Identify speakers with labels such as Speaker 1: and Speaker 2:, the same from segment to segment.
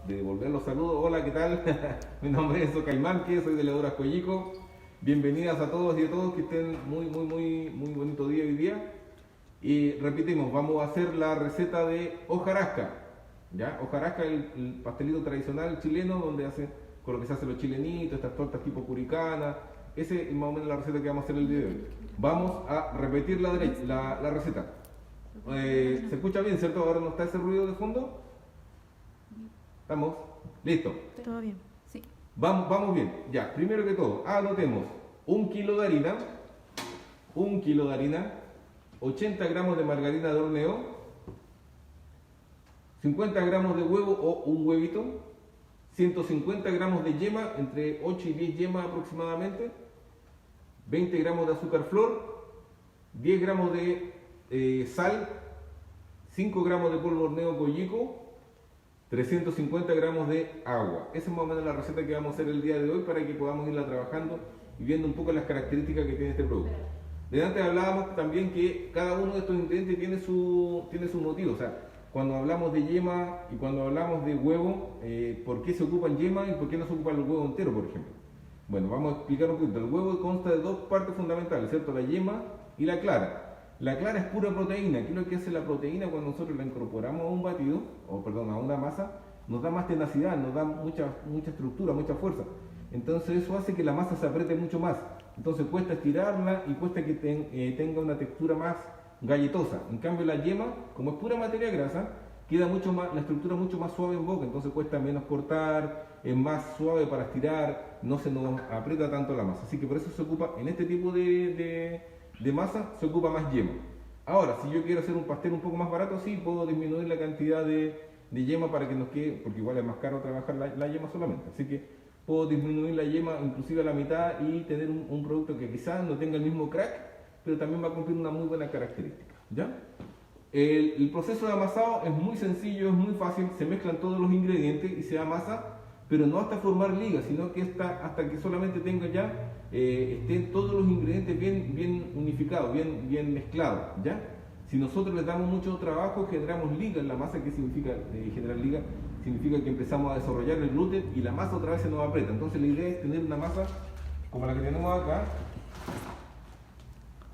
Speaker 1: devolver los saludos. Hola, ¿qué tal? Mi nombre es Caimán, que soy de Levaduras Coyico. Bienvenidas a todos y a todos, que estén muy bonito día hoy día. Y repetimos, vamos a hacer la receta de hojarasca. ¿Ya? Hojarasca es el pastelito tradicional chileno, donde con lo que se hacen los chilenitos, estas tortas tipo curicana. Ese es más o menos la receta que vamos a hacer el día de hoy. Vamos a repetir la receta. ¿Se escucha bien, cierto? Ahora no está ese ruido de fondo. ¿Estamos? ¿Listo?
Speaker 2: Todo bien, sí.
Speaker 1: Vamos bien. Ya, primero que todo, anotemos 1 kilo de harina, 80 gramos de margarina de horneo, 50 gramos de huevo o un huevito, 150 gramos de yema, entre 8 y 10 yemas aproximadamente, 20 gramos de azúcar flor, 10 gramos de sal, 5 gramos de polvo horneo Coyico, 350 gramos de agua. Esa es más o menos la receta que vamos a hacer el día de hoy para que podamos irla trabajando y viendo un poco las características que tiene este producto. De antes hablábamos también que cada uno de estos ingredientes tiene su motivo. O sea, cuando hablamos de yema y cuando hablamos de huevo, ¿por qué se ocupan yema y por qué no se ocupa el huevo entero, por ejemplo? Bueno, vamos a explicar un poquito. El huevo consta de dos partes fundamentales, ¿cierto? La yema y la clara. La clara es pura proteína. ¿Qué es lo que hace la proteína cuando nosotros la incorporamos a un batido, a una masa? Nos da más tenacidad, nos da mucha estructura, mucha fuerza. Entonces eso hace que la masa se apriete mucho más. Entonces cuesta estirarla y cuesta que tenga una textura más galletosa. En cambio la yema, como es pura materia grasa, queda la estructura mucho más suave en boca. Entonces cuesta menos cortar, es más suave para estirar, no se nos aprieta tanto la masa. Así que por eso se ocupa en este tipo de masa, se ocupa más yema. Ahora, si yo quiero hacer un pastel un poco más barato, sí, puedo disminuir la cantidad de yema para que nos quede, porque igual es más caro trabajar la yema solamente. Así que puedo disminuir la yema inclusive a la mitad y tener un producto que quizás no tenga el mismo crack, pero también va a cumplir una muy buena característica. ¿Ya? El proceso de amasado es muy sencillo, es muy fácil, se mezclan todos los ingredientes y se amasa, pero no hasta formar ligas, sino que hasta que solamente tenga ya, estén todos los ingredientes bien unificados, bien mezclados, ¿ya? Si nosotros les damos mucho trabajo, generamos ligas en la masa. ¿Qué significa generar ligas? Significa que empezamos a desarrollar el gluten y la masa otra vez se nos aprieta. Entonces la idea es tener una masa como la que tenemos acá.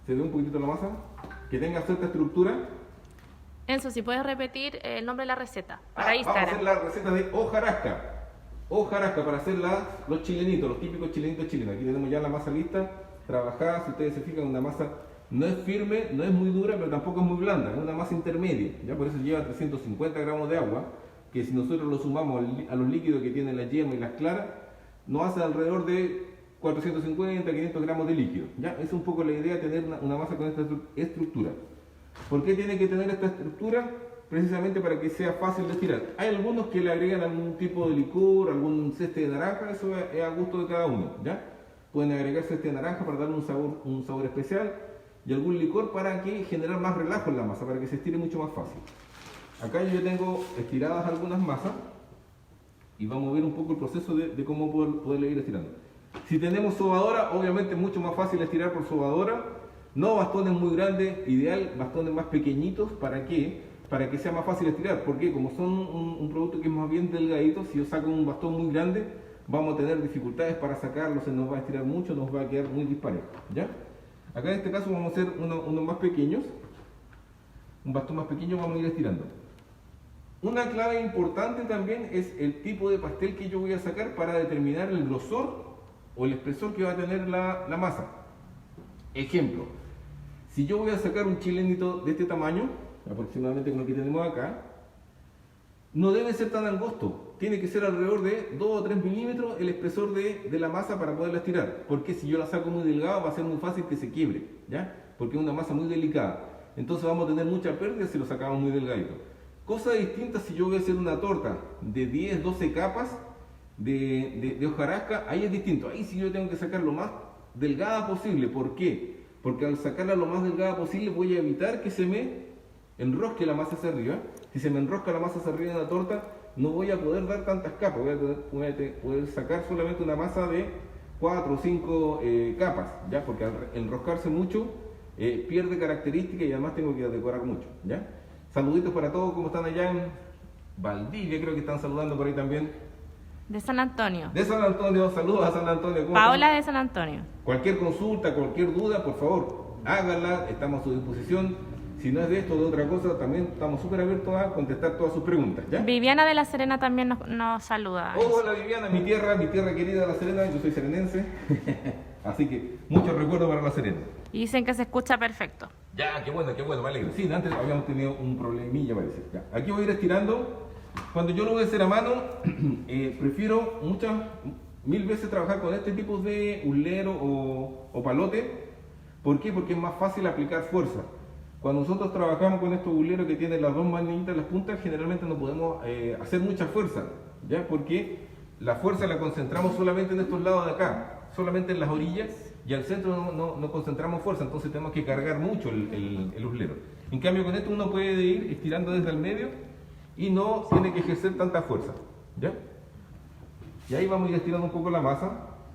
Speaker 1: ¿Se ve un poquitito la masa? Que tenga cierta estructura.
Speaker 2: Enzo, si puedes repetir el nombre de la receta para
Speaker 1: Vamos a
Speaker 2: Instagram.
Speaker 1: hacer la receta de hojarasca. Hojarasca para hacer los chilenitos, los típicos chilenitos chilenos. Aquí tenemos ya la masa lista, trabajada. Si ustedes se fijan, una masa no es firme, no es muy dura, pero tampoco es muy blanda. Es una masa intermedia. ¿Ya? Por eso lleva 350 gramos de agua, que si nosotros lo sumamos a los líquidos que tienen la yema y las claras, nos hace alrededor de 450, 500 gramos de líquido. ¿Ya? Es un poco la idea, tener una masa con esta estructura. ¿Por qué tiene que tener esta estructura? Precisamente para que sea fácil de estirar. Hay algunos que le agregan algún tipo de licor, algún ceste de naranja, eso es a gusto de cada uno, ¿ya? Pueden agregar ceste de naranja para darle un sabor especial y algún licor para generar más relajo en la masa, para que se estire mucho más fácil. Acá yo tengo estiradas algunas masas y vamos a ver un poco el proceso de cómo poderle ir estirando. Si tenemos sobadora, obviamente es mucho más fácil estirar por sobadora. No bastones muy grandes, ideal bastones más pequeñitos. ¿Para qué? Para que sea más fácil estirar, porque como son un producto que es más bien delgadito, si yo saco un bastón muy grande, vamos a tener dificultades para sacarlo, se nos va a estirar mucho, nos va a quedar muy disparejo, ¿ya? Acá en este caso vamos a hacer unos más pequeños, un bastón más pequeño vamos a ir estirando. Una clave importante también es el tipo de pastel que yo voy a sacar para determinar el grosor o el espesor que va a tener la masa. Ejemplo, si yo voy a sacar un chilenito de este tamaño, aproximadamente como el que tenemos acá, no debe ser tan angosto, tiene que ser alrededor de 2 o 3 milímetros el espesor de la masa para poderla estirar, porque si yo la saco muy delgada va a ser muy fácil que se quiebre, ¿ya? Porque es una masa muy delicada, entonces vamos a tener mucha pérdida si lo sacamos muy delgadito. Cosa distinta si yo voy a hacer una torta de 10, 12 capas de hojarasca, ahí es distinto, ahí sí yo tengo que sacar lo más delgada posible. ¿Por qué? Porque al sacarla lo más delgada posible voy a evitar que se me enrosque la masa hacia arriba. Si se me enrosca la masa hacia arriba en la torta, no voy a poder dar tantas capas, voy a poder sacar solamente una masa de 4 o 5 capas, ¿ya? Porque al enroscarse mucho pierde características y además tengo que decorar mucho, ¿ya? Saluditos para todos, ¿cómo están allá Valdivia, creo que están saludando por ahí también.
Speaker 2: De San Antonio.
Speaker 1: De San Antonio, saludos a San Antonio. ¿Cómo
Speaker 2: Paola
Speaker 1: están?
Speaker 2: de San Antonio.
Speaker 1: Cualquier consulta, cualquier duda, por favor, háganla, estamos a su disposición. Si no es de esto o de otra cosa, también estamos súper abiertos a contestar todas sus preguntas, ¿ya?
Speaker 2: Viviana de La Serena también nos saluda.
Speaker 1: Hola Viviana, mi tierra querida La Serena, yo soy serenense, así que muchos recuerdos para La Serena.
Speaker 2: Y dicen que se escucha perfecto.
Speaker 1: Ya, qué bueno, me alegro. Sí, antes habíamos tenido un problemilla, parece. Ya. Aquí voy a ir estirando. Cuando yo lo voy a hacer a mano, prefiero mil veces trabajar con este tipo de hulero o palote. ¿Por qué? Porque es más fácil aplicar fuerza. Cuando nosotros trabajamos con estos huleros que tienen las dos manitas en las puntas, generalmente no podemos hacer mucha fuerza, ¿ya? Porque la fuerza la concentramos solamente en estos lados de acá, solamente en las orillas, y al centro no concentramos fuerza, entonces tenemos que cargar mucho el uslero. En cambio, con esto uno puede ir estirando desde el medio y no tiene que ejercer tanta fuerza, ¿ya? Y ahí vamos a ir estirando un poco la masa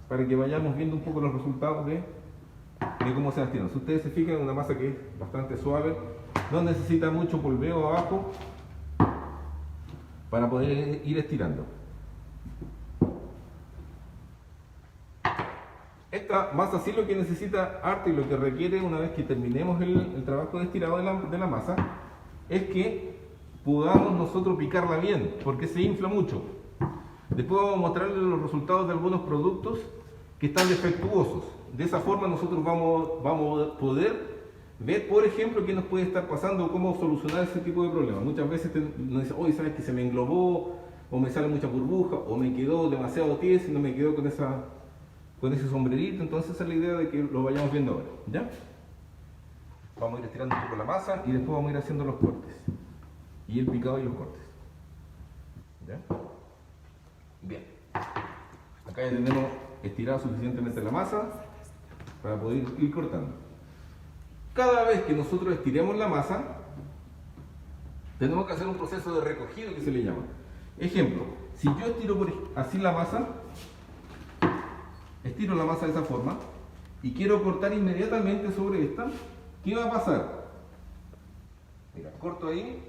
Speaker 1: para que vayamos viendo un poco los resultados de cómo se va estirando. Si ustedes se fijan, es una masa que es bastante suave, no necesita mucho polveo abajo para poder ir estirando. Esta masa sí lo que necesita harto y lo que requiere una vez que terminemos el trabajo de estirado de la masa es que podamos nosotros picarla bien, porque se infla mucho. Después vamos a mostrarles los resultados de algunos productos que están defectuosos. De esa forma nosotros vamos a poder ver, por ejemplo, qué nos puede estar pasando o cómo solucionar ese tipo de problemas. Muchas veces nos dicen, oye, ¿sabes que se me englobó? O me sale mucha burbuja, o me quedó demasiado tieso y no me quedó con ese sombrerito. Entonces esa es la idea de que lo vayamos viendo ahora, ¿ya? Vamos a ir estirando un poco la masa y después vamos a ir haciendo los cortes. Y el picado y los cortes. ¿Ya? Bien. Acá ya tenemos estirado suficientemente la masa para poder ir cortando. Cada vez que nosotros estiremos la masa, tenemos que hacer un proceso de recogido que se le llama. Ejemplo, si yo estiro así la masa, estiro la masa de esa forma y quiero cortar inmediatamente sobre esta, ¿qué va a pasar? Mira, corto ahí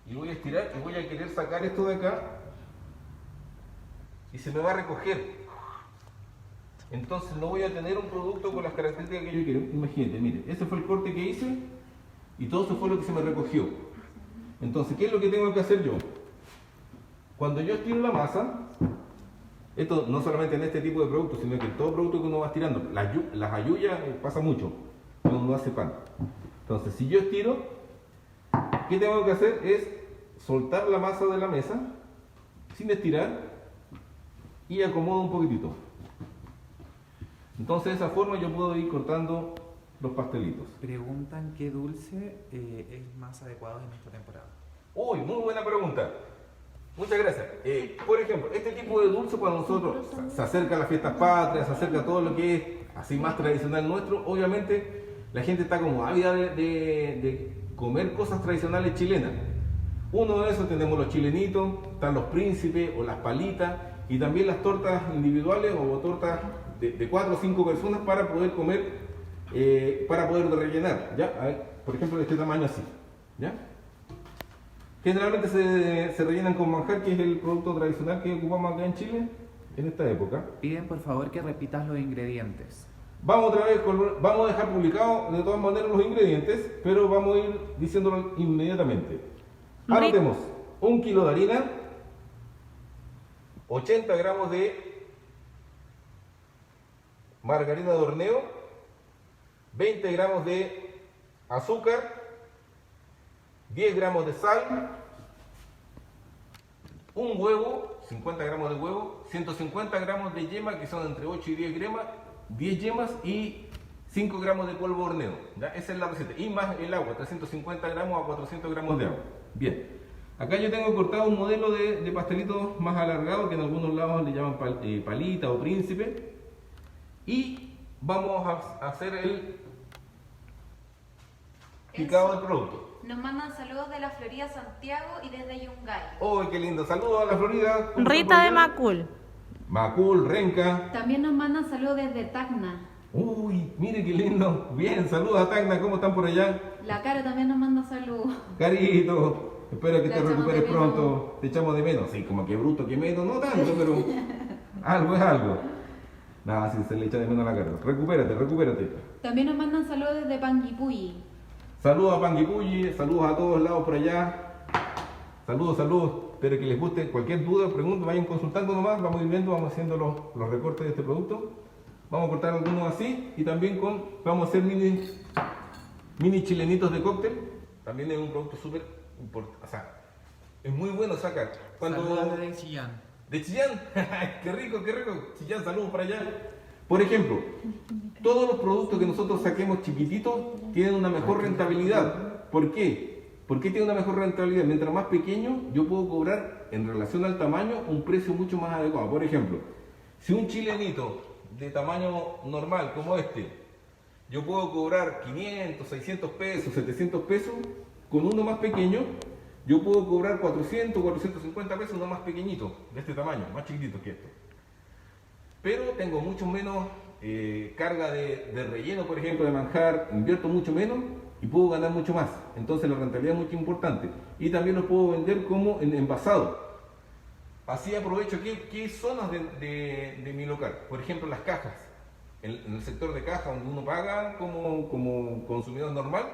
Speaker 1: y voy a estirar y voy a querer sacar esto de acá y se me va a recoger. Entonces no voy a tener un producto con las características que yo quiero. Imagínate, mire, ese fue el corte que hice y todo eso fue lo que se me recogió. Entonces, ¿qué es lo que tengo que hacer yo? Cuando yo estiro la masa, esto no solamente en este tipo de productos, sino que en todo producto que uno va estirando, las ayuyas pasa mucho cuando uno hace pan. Entonces, si yo estiro, ¿qué tengo que hacer? Es soltar la masa de la mesa sin estirar y acomodo un poquitito. Entonces de esa forma yo puedo ir cortando los pastelitos.
Speaker 3: Preguntan qué dulce es más adecuado en esta temporada.
Speaker 1: Uy, muy buena pregunta. Muchas gracias. Por ejemplo, este tipo de dulce cuando nosotros se acerca a las fiestas patrias, se acerca a todo lo que es así más tradicional nuestro, obviamente la gente está como ávida de comer cosas tradicionales chilenas. Uno de esos tenemos los chilenitos, están los príncipes o las palitas y también las tortas individuales o tortas de 4 o 5 personas para poder comer, para poder rellenar, ¿ya? Por ejemplo, de este tamaño así, ¿ya? Generalmente se rellenan con manjar, que es el producto tradicional que ocupamos acá en Chile en esta época.
Speaker 3: Piden por favor que repitas los ingredientes.
Speaker 1: Vamos otra vez, vamos a dejar publicados de todas maneras los ingredientes, pero vamos a ir diciéndolo inmediatamente. Anotemos 1 kilo de harina, 80 gramos de margarina de horneo, 20 gramos de azúcar, 10 gramos de sal, un huevo, 50 gramos de huevo, 150 gramos de yema, que son entre 8 y 10 yemas y 5 gramos de polvo de horneo. ¿Ya? Esa es la receta. Y más el agua, 350 gramos a 400 gramos de agua. Bien. Acá yo tengo cortado un modelo de pastelito más alargado, que en algunos lados le llaman palita o príncipe. Y vamos a hacer el picado del producto.
Speaker 4: Nos mandan saludos de la Florida, Santiago y desde Yungay.
Speaker 1: ¡Oh, qué lindo! Saludos a la Florida.
Speaker 2: Rita de Macul.
Speaker 1: Macul, Renca.
Speaker 4: También nos mandan saludos desde Tacna.
Speaker 1: Uy, mire qué lindo. Bien, saludos a Tacna. ¿Cómo están por allá?
Speaker 4: La Caro también nos manda saludos.
Speaker 1: Carito. Espero que
Speaker 4: Te
Speaker 1: te
Speaker 4: echamos
Speaker 1: recuperes
Speaker 4: de menos.
Speaker 1: pronto. Te echamos de menos. Sí, como que bruto, que menos, no tanto, pero algo es algo. Nada, si se le echa de menos a la cara. Recupérate, recupérate.
Speaker 4: También nos mandan saludos desde Panguipulli.
Speaker 1: Saludos a Panguipulli, saludos a todos lados por allá. Saludos, saludos. Espero que les guste. Cualquier duda, pregunta, vayan consultando nomás. Vamos a ir viendo, vamos haciendo los recortes de este producto. Vamos a cortar algunos así y también vamos a hacer mini chilenitos de cóctel. También es un producto súper importante. O sea, es muy bueno sacar.
Speaker 3: Saludos desde Chillán.
Speaker 1: ¿De Chillán? ¡Qué rico, qué rico! Chillán, saludos para allá. Por ejemplo, todos los productos que nosotros saquemos chiquititos tienen una mejor rentabilidad. ¿Por qué? ¿Por qué tiene una mejor rentabilidad? Mientras más pequeño, yo puedo cobrar en relación al tamaño un precio mucho más adecuado. Por ejemplo, si un chilenito de tamaño normal como este, yo puedo cobrar 500, 600 pesos, 700 pesos, con uno más pequeño, yo puedo cobrar 400, 450 pesos, uno más pequeñito, de este tamaño, más chiquitito que esto. Pero tengo mucho menos carga de relleno, por ejemplo, de manjar, invierto mucho menos y puedo ganar mucho más. Entonces la rentabilidad es muy importante. Y también los puedo vender como en envasado. Así aprovecho qué zonas de mi local. Por ejemplo, las cajas. En el sector de caja, donde uno paga como consumidor normal,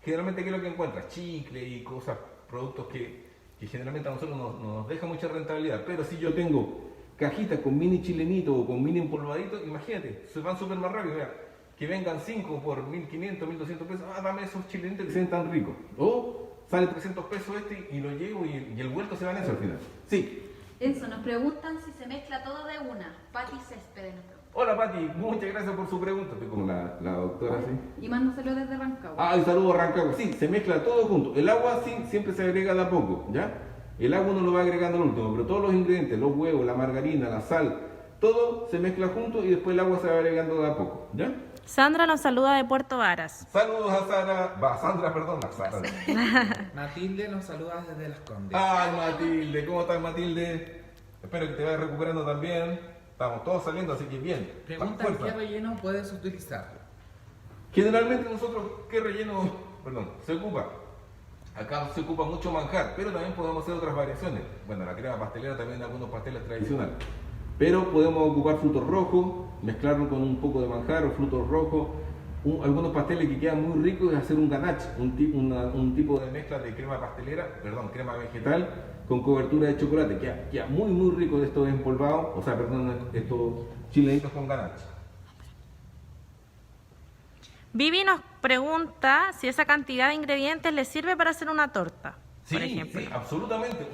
Speaker 1: generalmente ¿qué es lo que encuentras? Chicle y cosas, productos que generalmente a nosotros nos deja mucha rentabilidad. Pero si yo tengo cajitas con mini chilenitos o con mini empolvaditos, imagínate, se van súper más rápido. Mira, que vengan 5 por 1.500, 1.200 pesos, dame esos chilenitos que sean tan ricos. O sale 300 pesos este y lo llevo y el vuelto se va en eso al final. Sí.
Speaker 4: Eso, nos preguntan si se mezcla todo de una. Pati Céspedes nos pregunta.
Speaker 1: Hola Pati, muchas gracias por su pregunta. Estoy como la doctora, ¿sí?
Speaker 4: Y mándaselo desde Rancagua.
Speaker 1: Ah, y saludo a Rancagua. Sí, se mezcla todo junto. El agua sí, siempre se agrega de a poco, ¿ya? El agua uno lo va agregando al último, pero todos los ingredientes, los huevos, la margarina, la sal, todo se mezcla junto y después el agua se va agregando de a poco, ¿ya?
Speaker 2: Sandra nos saluda de Puerto Varas.
Speaker 1: Saludos a Sandra, perdón, a Sara.
Speaker 3: Matilde nos saluda desde Las Condes.
Speaker 1: Ay, Matilde, ¿cómo estás, Matilde? Espero que te vayas recuperando también. Estamos todos saliendo, así que bien.
Speaker 3: Pregunta
Speaker 1: Fuerza.
Speaker 3: qué relleno puedes utilizar.
Speaker 1: Generalmente nosotros, ¿qué relleno, se ocupa? Acá se ocupa mucho manjar, pero también podemos hacer otras variaciones. Bueno, la crema pastelera también en algunos pasteles tradicionales. Pero podemos ocupar frutos rojos, mezclarlo con un poco de manjar o frutos rojos. Algunos pasteles que quedan muy ricos es hacer un ganache, un tipo de mezcla de crema pastelera, crema vegetal con cobertura de chocolate. Queda muy muy rico de estos empolvados, estos chilenitos con ganache.
Speaker 2: Vivi nos pregunta si esa cantidad de ingredientes le sirve para hacer una torta,
Speaker 1: Sí,
Speaker 2: por ejemplo.
Speaker 1: sí, absolutamente.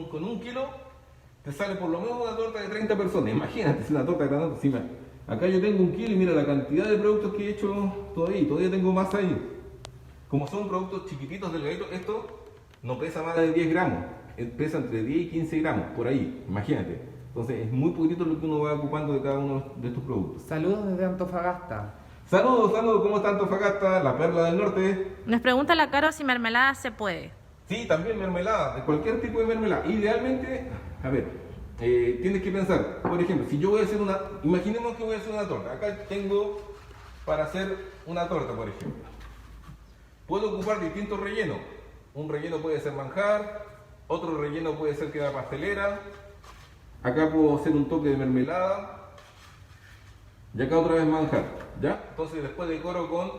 Speaker 1: Con un kilo te sale por lo menos una torta de 30 personas. Imagínate, si una torta grande encima. Acá yo tengo un kilo y mira la cantidad de productos que he hecho todavía tengo más ahí. Como son productos chiquititos, delgaditos, esto no pesa más de 10 gramos. Pesa entre 10 y 15 gramos, por ahí, imagínate. Entonces es muy poquito lo que uno va ocupando de cada uno de estos productos.
Speaker 3: Saludos desde Antofagasta.
Speaker 1: Saludos, ¿cómo está Antofagasta, la perla del norte?
Speaker 2: Nos pregunta la Caro si mermelada se puede.
Speaker 1: Sí, también mermelada, de cualquier tipo de mermelada. Idealmente, a ver, tienes que pensar, por ejemplo, si yo voy a hacer imaginemos que voy a hacer una torta. Acá tengo para hacer una torta, por ejemplo. Puedo ocupar distintos rellenos. Un relleno puede ser manjar, otro relleno puede ser crema pastelera. Acá puedo hacer un toque de mermelada. Y acá otra vez manjar, ¿ya? Entonces después decoro con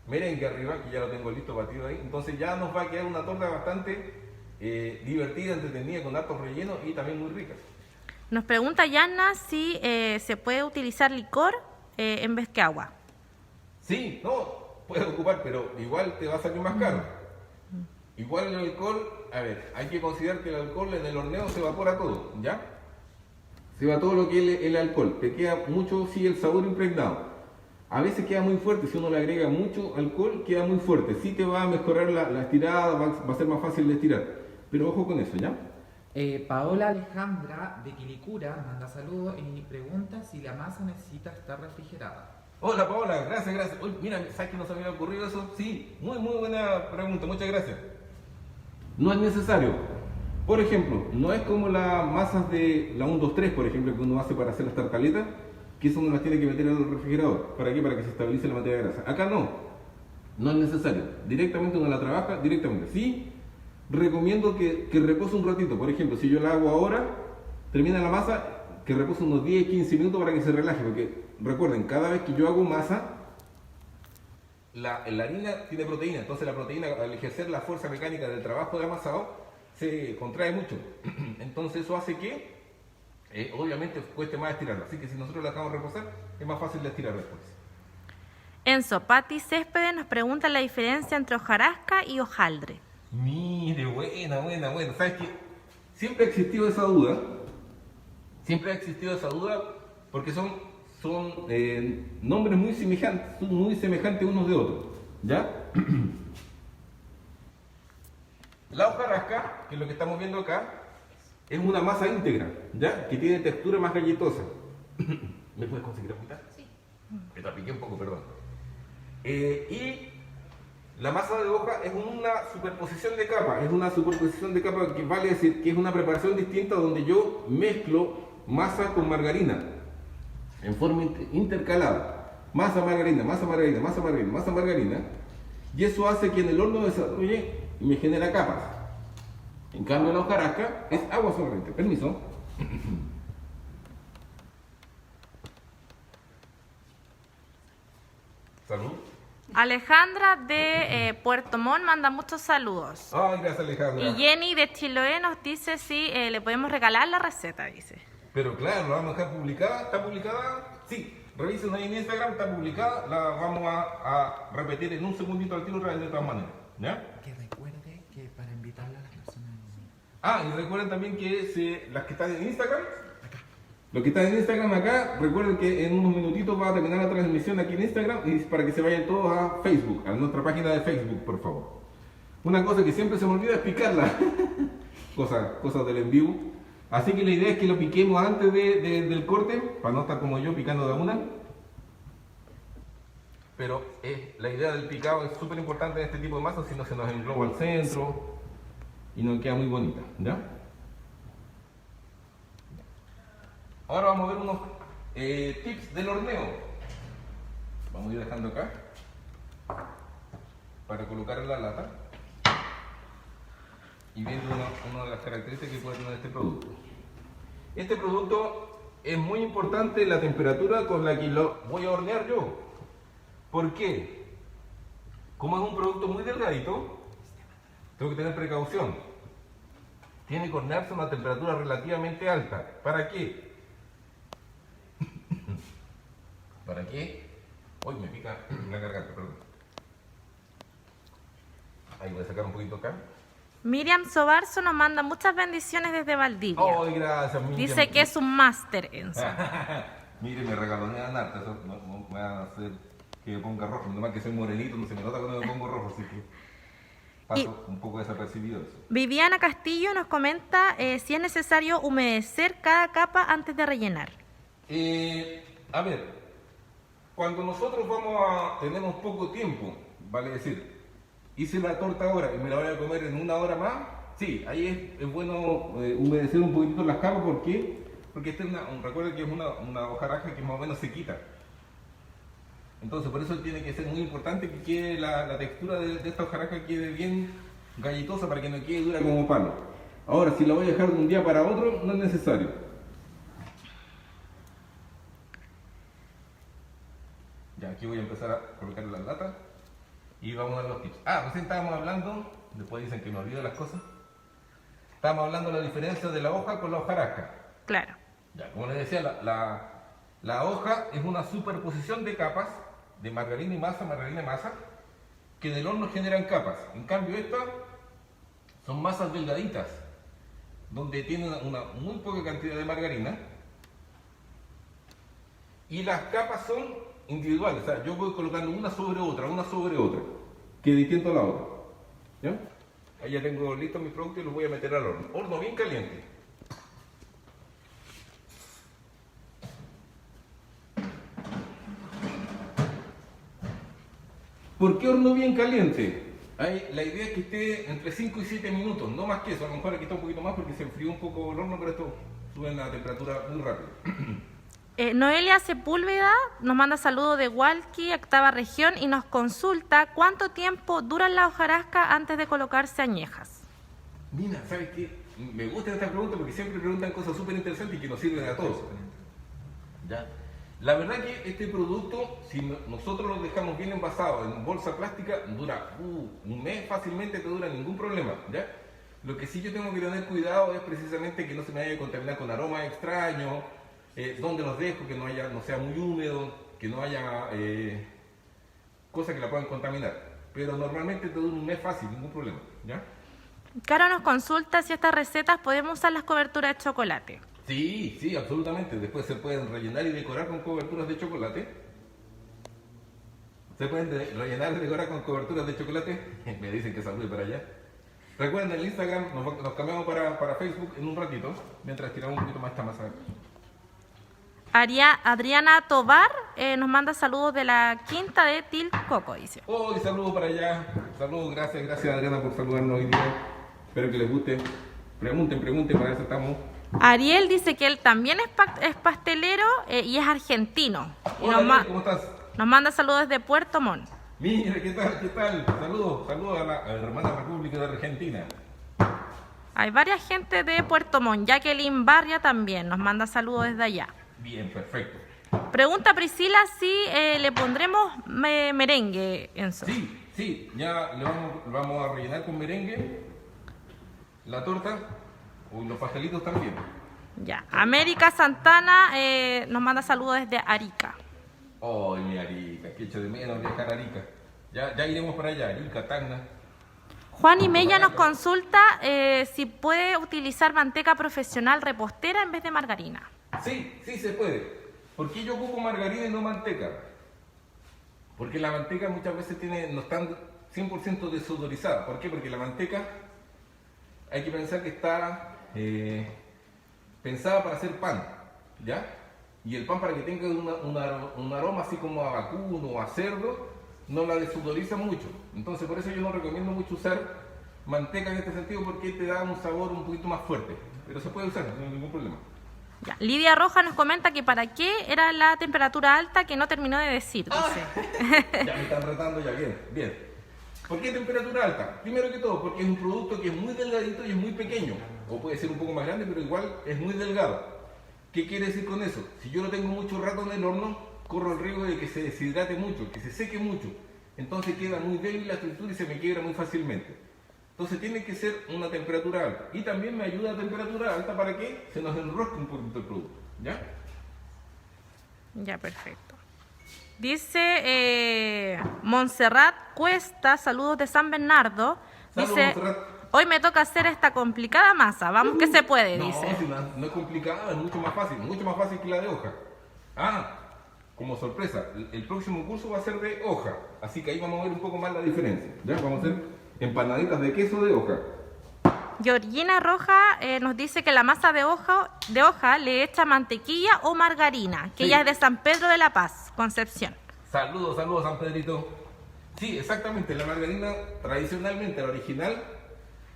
Speaker 1: merengue arriba, que ya lo tengo listo batido ahí. Entonces ya nos va a quedar una torta bastante divertida, entretenida, con hartos rellenos y también muy rica.
Speaker 2: Nos pregunta Yana si se puede utilizar licor en vez que agua.
Speaker 1: Sí, no, puedes ocupar, pero igual te va a salir más caro. Igual el alcohol, a ver, hay que considerar que el alcohol en el horneo se evapora todo, ¿ya? Se va todo lo que es el alcohol, te queda mucho, sí, el sabor impregnado. A veces queda muy fuerte, si uno le agrega mucho alcohol, queda muy fuerte. Sí te va a mejorar la estirada, va a ser más fácil de estirar. Pero ojo con eso, ¿ya?
Speaker 3: Paola Alejandra de Quilicura manda saludos y pregunta si la masa necesita estar refrigerada.
Speaker 1: Hola Paola, gracias. Uy, mira, ¿sabes que no se me había ocurrido eso? Sí, muy buena pregunta, muchas gracias. No es necesario. Por ejemplo, no es como las masas de la 1, 2, 3, por ejemplo, que uno hace para hacer las tartaletas, que eso uno las tiene que meter en el refrigerador. ¿Para qué? Para que se estabilice la materia grasa. Acá no es necesario. Directamente uno la trabaja directamente. Sí, recomiendo que repose un ratito. Por ejemplo, si yo la hago ahora, termina la masa, que repose unos 10-15 minutos para que se relaje. Porque recuerden, cada vez que yo hago masa, la harina tiene proteína. Entonces la proteína, al ejercer la fuerza mecánica del trabajo de amasado, se contrae mucho. Entonces eso hace que, obviamente, cueste más estirarlo. Así que si nosotros la dejamos reposar, es más fácil de estirar después.
Speaker 2: Enzo, Pati Céspedes nos pregunta la diferencia entre hojarasca y hojaldre.
Speaker 1: Mire, buena. ¿Sabes qué? Siempre ha existido esa duda. Porque son nombres muy semejantes unos de otros. ¿Ya? La hojarasca, que es lo que estamos viendo acá, es una masa íntegra, ¿ya? Que tiene textura más galletosa. ¿Me puedes conseguir agüita?
Speaker 4: Sí.
Speaker 1: Me tapiqué un poco, perdón. Y la masa de hoja es una superposición de capas. Es una superposición de capas que vale decir que es una preparación distinta donde yo mezclo masa con margarina en forma intercalada. Masa, margarina. Y eso hace que en el horno desarrolle y me genera capas. En cambio la hojarasca es agua solamente. Permiso. Salud.
Speaker 2: Alejandra de Puerto Montt manda muchos saludos.
Speaker 1: Ay, gracias Alejandra.
Speaker 2: Y Jenny de Chiloé nos dice si le podemos regalar la receta, dice.
Speaker 1: Pero claro, la vamos a dejar publicada. ¿Está publicada? Sí. Revisen ahí en Instagram, está publicada. La vamos a repetir en un segundito al tiro de todas maneras. ¿Ya?
Speaker 3: Que recuerde que para invitarla a las personas.
Speaker 1: Y recuerden también que las que están en Instagram, los que están en Instagram acá, recuerden que en unos minutitos va a terminar la transmisión aquí en Instagram y para que se vayan todos a Facebook, a nuestra página de Facebook, por favor. Una cosa que siempre se me olvida es picarla. cosas del en vivo. Así que la idea es que lo piquemos antes del corte, para no estar como yo picando de una. Pero la idea del picado es súper importante en este tipo de masas, si no se nos engloba al centro y nos queda muy bonita, ¿ya? Ahora vamos a ver unos tips del horneo. Vamos a ir dejando acá para colocar en la lata y viendo una de las características que puede tener este producto. Este producto es muy importante la temperatura con la que lo voy a hornear yo. ¿Por qué? Como es un producto muy delgadito, tengo que tener precaución. Tiene que hornearse a una temperatura relativamente alta. ¿Para qué? ¿Para qué? Uy, me pica la garganta, perdón. Ahí voy a sacar un poquito acá.
Speaker 2: Miriam Sobarzo nos manda muchas bendiciones desde Valdivia.
Speaker 1: ¡Ay, gracias, Miriam!
Speaker 2: Dice que es un máster, Enzo.
Speaker 1: Mire, me regalonean harta, eso no me va a hacer que me ponga rojo. Nomás que soy morenito, no se me nota cuando me pongo rojo, así que paso un poco desapercibido eso.
Speaker 2: Viviana Castillo nos comenta si es necesario humedecer cada capa antes de rellenar.
Speaker 1: A ver, cuando nosotros tenemos poco tiempo, vale decir, hice la torta ahora y me la voy a comer en una hora más, sí, ahí es bueno humedecer un poquitito las capas. ¿Por qué? Porque recuerden que es una hojarasca que más o menos se quita. Entonces por eso tiene que ser muy importante que quede la textura de esta hojarasca quede bien galletosa para que no quede dura como palo. Ahora, si la voy a dejar de un día para otro, no es necesario. Ya, aquí voy a empezar a colocar las latas y vamos a dar los tips. Recién estábamos hablando, después dicen que me olvido las cosas. Estábamos hablando de la diferencia de la hoja con la hojarasca.
Speaker 2: Claro.
Speaker 1: Ya, como les decía, la hoja es una superposición de capas de margarina y masa, que del horno generan capas. En cambio, estas son masas delgaditas, donde tienen una muy poca cantidad de margarina y las capas son individuales. O sea, yo voy colocando una sobre otra, que es distinto a la otra. ¿Ya? Ahí ya tengo listos mis productos y los voy a meter al horno. Horno bien caliente. ¿Por qué horno bien caliente? La idea es que esté entre 5 y 7 minutos, no más que eso. A lo mejor aquí está un poquito más porque se enfrió un poco el horno, pero esto sube la temperatura muy rápido.
Speaker 2: Noelia Sepúlveda nos manda saludos de Hualqui, octava región, y nos consulta cuánto tiempo duran las hojarascas antes de colocarse añejas.
Speaker 1: Mira, ¿sabes qué? Me gustan estas preguntas porque siempre preguntan cosas súper interesantes y que nos sirven a todos. ¿Ya? La verdad que este producto, si nosotros lo dejamos bien envasado en bolsa plástica, dura un mes fácilmente, te dura ningún problema. ¿Ya? Lo que sí yo tengo que tener cuidado es precisamente que no se me vaya a contaminar con aromas extraños, donde los dejo, que no sea muy húmedo, que no haya cosas que la puedan contaminar. Pero normalmente te dura un mes fácil, ningún problema. ¿Ya?
Speaker 2: Caro nos consulta si estas recetas podemos usar las coberturas de chocolate.
Speaker 1: Sí, sí, absolutamente. Después se pueden rellenar y decorar con coberturas de chocolate. Se pueden rellenar y decorar con coberturas de chocolate. Me dicen que salude para allá. Recuerden, en el Instagram nos cambiamos para Facebook en un ratito, mientras tiramos un poquito más esta masa.
Speaker 2: Adriana Tobar nos manda saludos de la quinta de Tilcoco, dice.
Speaker 1: Oh, y saludos para allá. Saludos, gracias Adriana por saludarnos hoy día. Espero que les guste. Pregunten, para eso estamos.
Speaker 2: Ariel dice que él también es pastelero y es argentino. Y
Speaker 1: Hola, Ariel, ¿cómo estás?
Speaker 2: nos manda saludos desde Puerto Montt.
Speaker 1: Mira, ¿qué tal? Saludos a la hermana República de Argentina.
Speaker 2: Hay varias gente de Puerto Montt. Jacqueline Barria también nos manda saludos desde allá.
Speaker 1: Bien, perfecto.
Speaker 2: Pregunta Priscila si le pondremos merengue, Enzo.
Speaker 1: Sí, ya lo vamos a rellenar con merengue, la torta y los pastelitos también.
Speaker 2: Ya. América Santana nos manda saludos desde Arica.
Speaker 1: Oh, mi Arica, que echo de menos viajar a Arica. Ya iremos para allá, Arica, Tacna.
Speaker 2: Juan y Mella nos consulta si puede utilizar manteca profesional repostera en vez de margarina.
Speaker 1: Sí, se puede. ¿Por qué yo ocupo margarina y no manteca? Porque la manteca muchas veces no está 100% desodorizada. ¿Por qué? Porque la manteca hay que pensar que está pensada para hacer pan, ¿ya? Y el pan, para que tenga un aroma así como a vacuno o a cerdo, no la desodoriza mucho. Entonces por eso yo no recomiendo mucho usar manteca en este sentido, porque te da un sabor un poquito más fuerte. Pero se puede usar, no hay ningún problema.
Speaker 2: Ya. Lidia Roja nos comenta que para qué era la temperatura alta que no terminó de decir, dice.
Speaker 1: Ya me están retando ya, bien. ¿Por qué temperatura alta? Primero que todo, porque es un producto que es muy delgadito y es muy pequeño. O puede ser un poco más grande, pero igual es muy delgado. ¿Qué quiere decir con eso? Si yo lo tengo mucho rato en el horno, corro el riesgo de que se deshidrate mucho, que se seque mucho. Entonces queda muy débil la estructura y se me quiebra muy fácilmente. Entonces tiene que ser una temperatura alta. Y también me ayuda a temperatura alta para que se nos enrosque un poquito el producto. ¿Ya?
Speaker 2: Ya, perfecto. Dice Montserrat Cuesta, saludos de San Bernardo.
Speaker 1: Saludos,
Speaker 2: Dice,
Speaker 1: Montserrat.
Speaker 2: hoy me toca hacer esta complicada masa. Vamos que se puede,
Speaker 1: No,
Speaker 2: dice.
Speaker 1: si no es complicada, es mucho más fácil que la de hoja. Como sorpresa, el próximo curso va a ser de hoja, así que ahí vamos a ver un poco más la diferencia. ¿Ya? Vamos a hacer empanaditas de queso de hoja.
Speaker 2: Georgina Roja nos dice que la masa de hoja le echa mantequilla o margarina, que
Speaker 1: Sí.
Speaker 2: ella es de San Pedro de la Paz, Concepción.
Speaker 1: Saludos San Pedrito. Sí, exactamente, la margarina tradicionalmente, la original,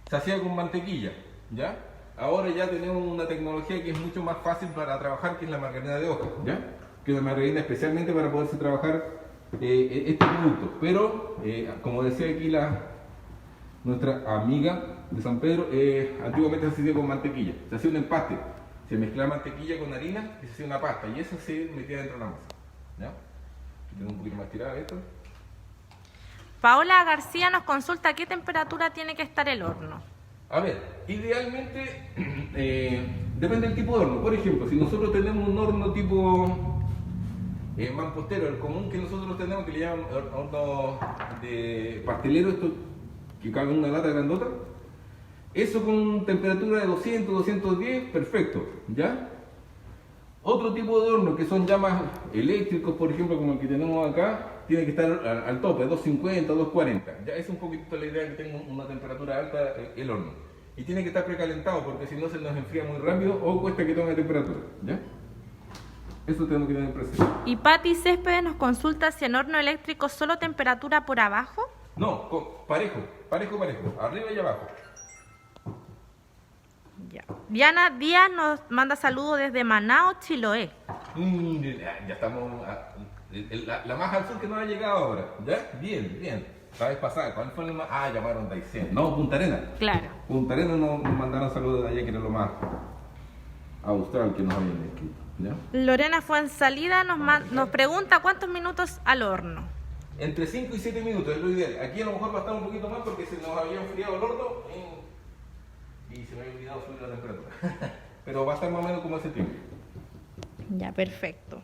Speaker 1: se hacía con mantequilla, ¿ya? Ahora ya tenemos una tecnología que es mucho más fácil para trabajar, que es la margarina de hoja, ¿ya? Que es la margarina especialmente para poderse trabajar este producto. Pero, como decía aquí nuestra amiga de San Pedro, antiguamente se hacía con mantequilla, se hacía un empaste, se mezclaba mantequilla con harina y se hacía una pasta, y eso se metía dentro de la masa, ¿ya? Tengo un poquito más tirada esto.
Speaker 2: Paola García nos consulta a qué temperatura tiene que estar el horno.
Speaker 1: A ver, idealmente depende del tipo de horno. Por ejemplo, si nosotros tenemos un horno tipo mampostero, el común que nosotros tenemos, que le llaman horno de pastelero, esto que cabe en una lata grandota, eso con temperatura de 200, 210, perfecto, ¿ya? Otro tipo de horno que son ya más eléctricos, por ejemplo, como el que tenemos acá, tiene que estar al tope, 250, 240. Ya es un poquito la idea, que tenga una temperatura alta el horno. Y tiene que estar precalentado, porque si no se nos enfría muy rápido o cuesta que tome temperatura, ¿ya? Eso tenemos que tener presente.
Speaker 2: Y Patti Céspedes nos consulta si en horno eléctrico solo temperatura por abajo.
Speaker 1: No, parejo, arriba y abajo.
Speaker 2: Ya. Diana Díaz nos manda saludos desde Manao, Chiloé.
Speaker 1: Ya estamos, la más al sur que no ha llegado ahora, ¿ya? Bien. La vez pasada, ¿cuál fue el más? Ah, llamaron de Aysén. No, Punta Arenas.
Speaker 2: Claro.
Speaker 1: Punta Arenas nos mandaron saludos de allá, que era lo más austral que nos habían escrito. ¿Ya?
Speaker 2: Lorena Fuensalida nos pregunta cuántos minutos al horno.
Speaker 1: Entre 5 y 7 minutos es lo ideal. Aquí a lo mejor va a estar un poquito más porque se nos había enfriado el horno y se me había olvidado subir la temperatura. Pero va a estar más o menos como ese tiempo.
Speaker 2: Ya, perfecto.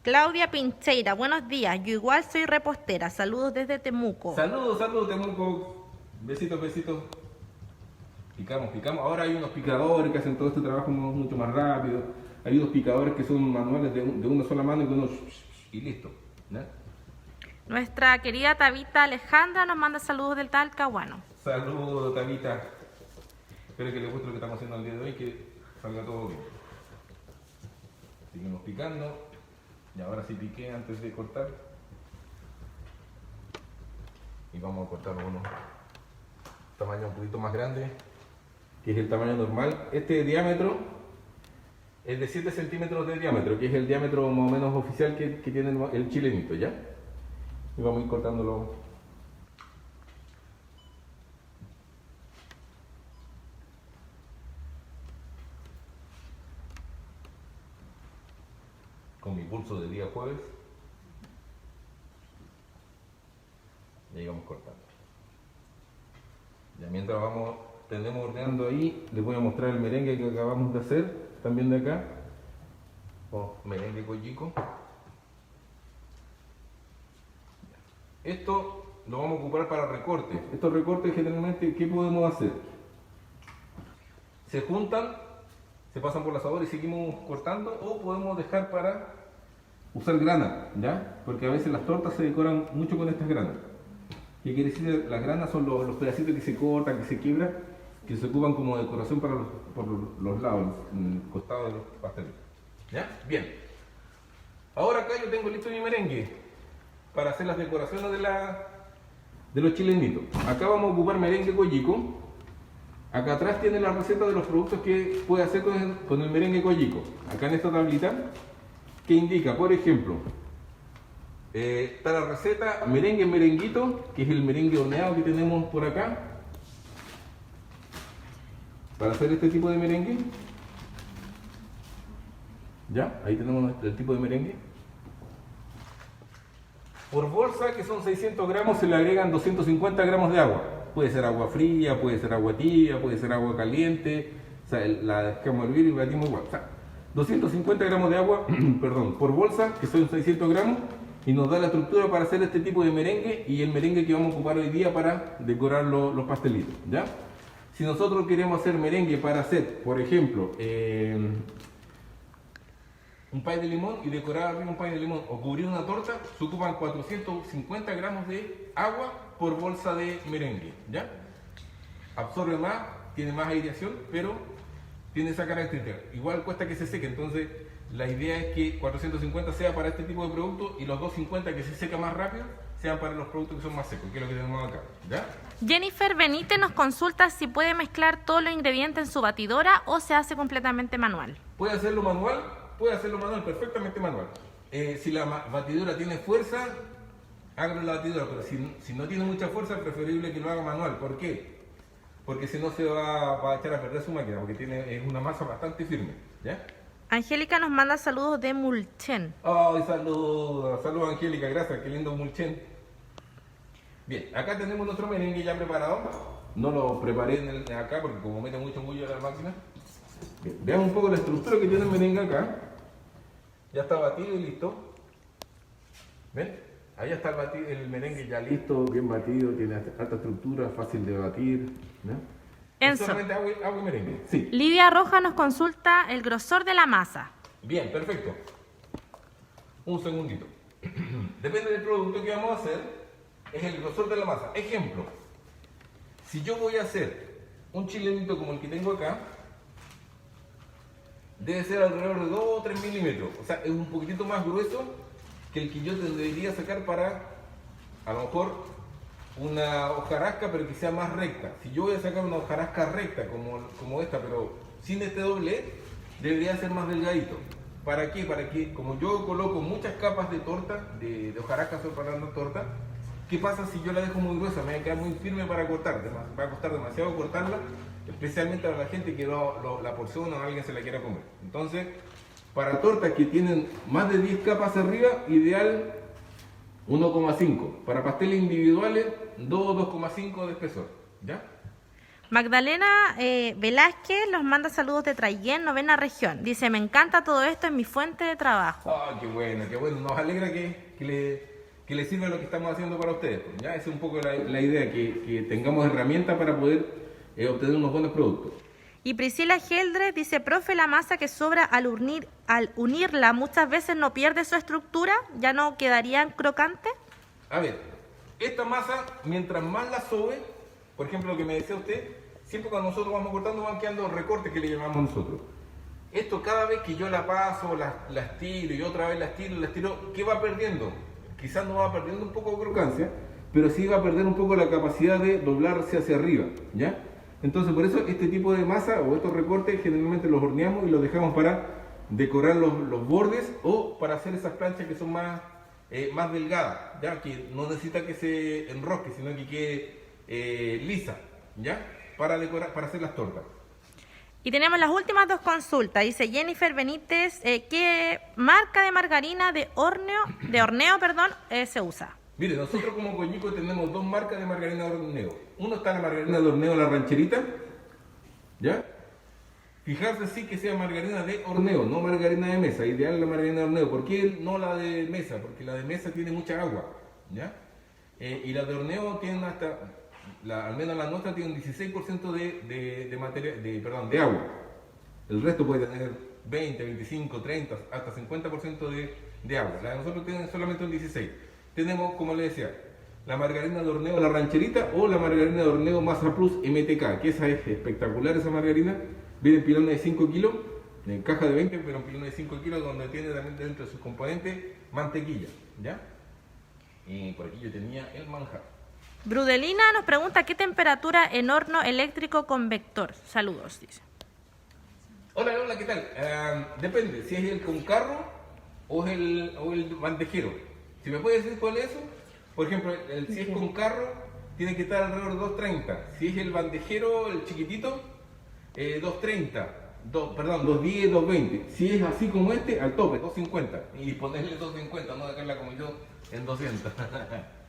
Speaker 2: Claudia Pincheira, buenos días. Yo igual soy repostera. Saludos desde Temuco.
Speaker 1: Saludos, Temuco. Besitos, besitos. Picamos. Ahora hay unos picadores que hacen todo este trabajo mucho más rápido. Hay unos picadores que son manuales de una sola mano y uno y listo. ¿Ya?
Speaker 2: Nuestra querida Tabita Alejandra nos manda saludos del Talcahuano.
Speaker 1: Saludos, Tabita. Espero que les guste lo que estamos haciendo el día de hoy, que salga todo bien. Seguimos picando. Y ahora sí piqué antes de cortar. Y vamos a cortar uno tamaño un poquito más grande, que es el tamaño normal. Este diámetro es de 7 centímetros de diámetro, que es el diámetro más o menos oficial que tiene el chilenito, ¿ya? Y vamos a ir cortándolo. Con mi pulso de día jueves. Y ahí vamos cortando. Ya mientras tenemos horneando ahí, les voy a mostrar el merengue que acabamos de hacer, también de acá. Merengue collico. Esto lo vamos a ocupar para recortes. Estos recortes generalmente, ¿qué podemos hacer? Se juntan, se pasan por la asadora y seguimos cortando, o podemos dejar para usar grana, ¿ya? Porque a veces las tortas se decoran mucho con estas granas. ¿Qué quiere decir? Las granas son los pedacitos que se cortan, que se quiebran, que se ocupan como decoración por los lados, en el costado de los pasteles. ¿Ya? Bien. Ahora acá yo tengo listo mi merengue para hacer las decoraciones de los chilenitos. Acá vamos a ocupar merengue collico. Acá atrás tiene la receta de los productos que puede hacer con el merengue collico. Acá en esta tablita, que indica, por ejemplo, está la receta merengue merenguito, que es el merengue horneado que tenemos por acá, para hacer este tipo de merengue. Ya, ahí tenemos el tipo de merengue. Por bolsa, que son 600 gramos, se le agregan 250 gramos de agua. Puede ser agua fría, puede ser agua tibia, puede ser agua caliente. O sea, la dejamos hervir y batimos igual. O sea, 250 gramos de agua, perdón, por bolsa, que son 600 gramos, y nos da la estructura para hacer este tipo de merengue y el merengue que vamos a ocupar hoy día para decorar los pastelitos, ¿ya? Si nosotros queremos hacer merengue para hacer, por ejemplo, un pay de limón y decorar arriba un pay de limón o cubrir una torta, se ocupan 450 gramos de agua por bolsa de merengue, ¿ya? Absorbe más, tiene más aireación, pero tiene esa característica. Igual cuesta que se seque, entonces la idea es que 450 sea para este tipo de productos y los 250 que se seca más rápido sean para los productos que son más secos, que es lo que tenemos acá, ¿ya?
Speaker 2: Jennifer Benítez nos consulta si puede mezclar todos los ingredientes en su batidora o se hace completamente manual.
Speaker 1: Puede hacerlo manual, perfectamente manual. Si la batidora tiene fuerza, hágalo en la batidora, pero si no tiene mucha fuerza, es preferible que lo haga manual. ¿Por qué? Porque si no se va a echar a perder su máquina, porque es una masa bastante firme, ¿ya?
Speaker 2: Angélica nos manda saludos de Mulchen.
Speaker 1: Ay, saludos Angélica, gracias, qué lindo Mulchen. Bien, acá tenemos nuestro merengue ya preparado. No lo preparé acá porque como mete mucho bullo a la máquina. Bien, veamos un poco la estructura que tiene el merengue acá. Ya está batido y listo. ¿Ven? Ahí está el merengue ya listo, bien batido, tiene alta estructura, fácil de batir. ¿No?
Speaker 2: Enzo.
Speaker 1: Solamente agua y merengue. Sí.
Speaker 2: Lidia Roja nos consulta el grosor de la masa.
Speaker 1: Bien, perfecto. Un segundito. Depende del producto que vamos a hacer, es el grosor de la masa. Ejemplo, si yo voy a hacer un chilenito como el que tengo acá, debe ser alrededor de 2 o 3 milímetros. O sea, es un poquitito más grueso que el que yo debería sacar para, a lo mejor, una hojarasca, pero que sea más recta. Si yo voy a sacar una hojarasca recta como esta, pero sin este doblez, debería ser más delgadito. ¿Para qué? Para que, como yo coloco muchas capas de torta, de hojarasca preparando torta, ¿Qué pasa si yo la dejo muy gruesa? Me va a quedar muy firme para cortar, va a costar demasiado cortarla, especialmente para la gente que la porción o alguien se la quiera comer. Entonces, para tortas que tienen más de 10 capas arriba, ideal 1,5. Para pasteles individuales, 2,5 de espesor. ¿Ya?
Speaker 2: Magdalena Velázquez los manda saludos de Traiguén, novena región. Dice, me encanta todo esto, es mi fuente de trabajo.
Speaker 1: Oh, qué bueno, qué bueno. Nos alegra que le sirva lo que estamos haciendo para ustedes. ¿Ya? Esa es un poco la idea, que tengamos herramientas para poder obtener unos buenos productos.
Speaker 2: Y Priscila Geldres dice, profe, la masa que sobra al unirla muchas veces no pierde su estructura, ¿ya no quedarían crocantes?
Speaker 1: A ver, esta masa, mientras más la sobe, por ejemplo, lo que me decía usted, siempre cuando nosotros vamos cortando van quedando recortes que le llamamos nosotros. Esto cada vez que yo la paso, la estiro y otra vez la estiro, ¿qué va perdiendo? Quizás no va perdiendo un poco de crocancia, pero sí va a perder un poco la capacidad de doblarse hacia arriba, ¿ya? Entonces, por eso este tipo de masa o estos recortes generalmente los horneamos y los dejamos para decorar los bordes o para hacer esas planchas que son más delgadas, ¿ya? Que no necesita que se enrosque, sino que quede lisa, ¿ya? Para decorar, para hacer las tortas.
Speaker 2: Y tenemos las últimas dos consultas. Dice Jennifer Benítez, ¿qué marca de margarina de horneo se usa?
Speaker 1: Mire, nosotros como Coñico tenemos dos marcas de margarina de horneo. Uno está la margarina de horneo, la rancherita, ¿ya? Fijarse sí que sea margarina de horneo, no margarina de mesa. Ideal la margarina de horneo. ¿Por qué no la de mesa? Porque la de mesa tiene mucha agua, ¿ya? Y la de horneo tiene hasta, al menos la nuestra tiene un 16% de agua. El resto puede tener 20, 25, 30, hasta 50% de agua. La de nosotros tiene solamente un 16%. Tenemos, como le decía, la margarina de horneo, la rancherita, o la margarina de horneo Masa Plus MTK, que esa es espectacular, esa margarina. Viene en pilones de 5 kilos, en caja de 20, pero en pilones de 5 kilos, donde tiene también dentro de sus componentes mantequilla, ¿ya? Y por aquí yo tenía el manjar.
Speaker 2: Brudelina nos pregunta, ¿qué temperatura en horno eléctrico convector? Saludos, dice.
Speaker 1: Hola, ¿qué tal? Depende, si es el con carro o el bandejero. Si me puede decir cuál es eso, por ejemplo, si es con carro, tiene que estar alrededor de 230. Si es el bandejero, el chiquitito, 230. 210, 220. Si es así como este, al tope, 250. Y ponerle 250, no dejarla como yo en 200.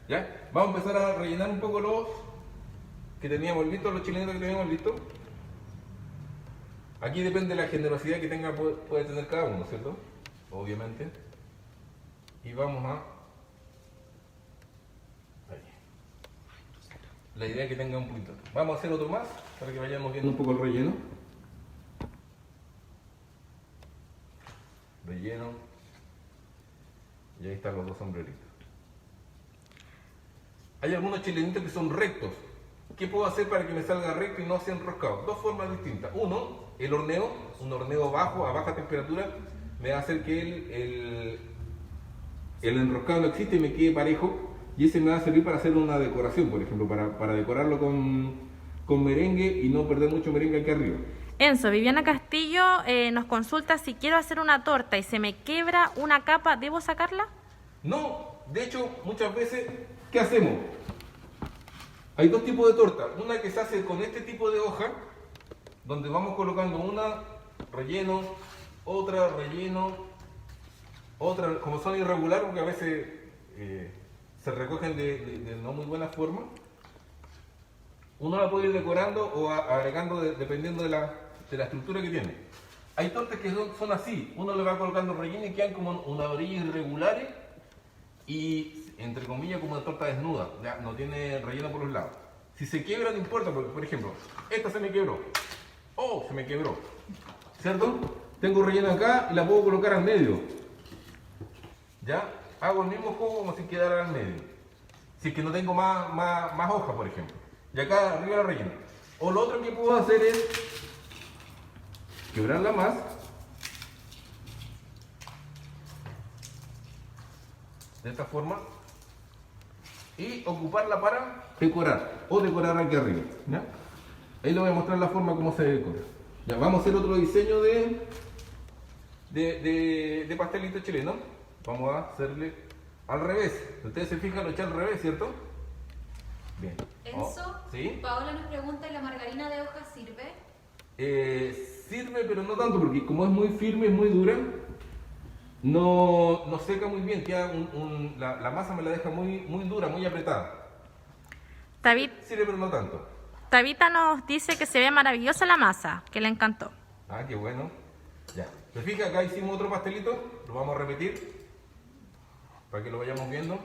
Speaker 1: ¿Ya? Vamos a empezar a rellenar un poco los que teníamos listos, los chilenitos que teníamos listos. Aquí depende de la generosidad que puede tener cada uno, ¿cierto? Obviamente. Y vamos a... La idea es que tenga un poquito. Vamos a hacer otro más para que vayamos viendo un poco el relleno. Relleno. Y ahí están los dos sombreritos. Hay algunos chilenitos que son rectos. ¿Qué puedo hacer para que me salga recto y no sea enroscado? Dos formas distintas. Uno, el horneo, un horneo bajo, a baja temperatura, me va a hacer que el enroscado no existe y me quede parejo. Y ese me va a servir para hacer una decoración, por ejemplo, para decorarlo con merengue y no perder mucho merengue aquí arriba.
Speaker 2: Enzo, Viviana Castillo nos consulta si quiero hacer una torta y se me quebra una capa, ¿debo sacarla?
Speaker 1: No, de hecho, muchas veces, ¿qué hacemos? Hay dos tipos de torta. Una que se hace con este tipo de hoja, donde vamos colocando una relleno, otra relleno, otra, como son irregulares, porque a veces se recogen de no muy buena forma. Uno la puede ir decorando o agregando dependiendo de la estructura que tiene. Hay tortas que son así, uno le va colocando relleno y quedan como unas orillas irregulares y entre comillas como una torta desnuda, ya no tiene relleno por los lados. Si se quiebra no importa, porque por ejemplo, esta se me quebró, se me quebró, ¿cierto? Tengo relleno acá y la puedo colocar al medio, ya hago el mismo juego como si quedara al medio, si es que no tengo más hoja, por ejemplo, y acá arriba la relleno. O lo otro que puedo hacer es quebrarla más de esta forma y ocuparla para decorar o decorar aquí arriba, ¿ya? Ahí le voy a mostrar la forma como se decora. Ya, vamos a hacer otro diseño de pastelito chileno. Vamos a hacerle al revés. Ustedes se fijan, lo eché al revés, ¿cierto? Bien.
Speaker 4: Enzo,
Speaker 1: ¿Sí?
Speaker 4: Paola nos pregunta, ¿y la margarina de hoja sirve?
Speaker 1: Sirve, pero no tanto, porque como es muy firme, muy dura, no seca muy bien. Queda la masa me la deja muy dura, muy apretada. Sirve, pero no tanto.
Speaker 2: Tabita nos dice que se ve maravillosa la masa, que le encantó.
Speaker 1: Ah, qué bueno. Ya. ¿Se fija? Acá hicimos otro pastelito. Lo vamos a repetir para que lo vayamos viendo.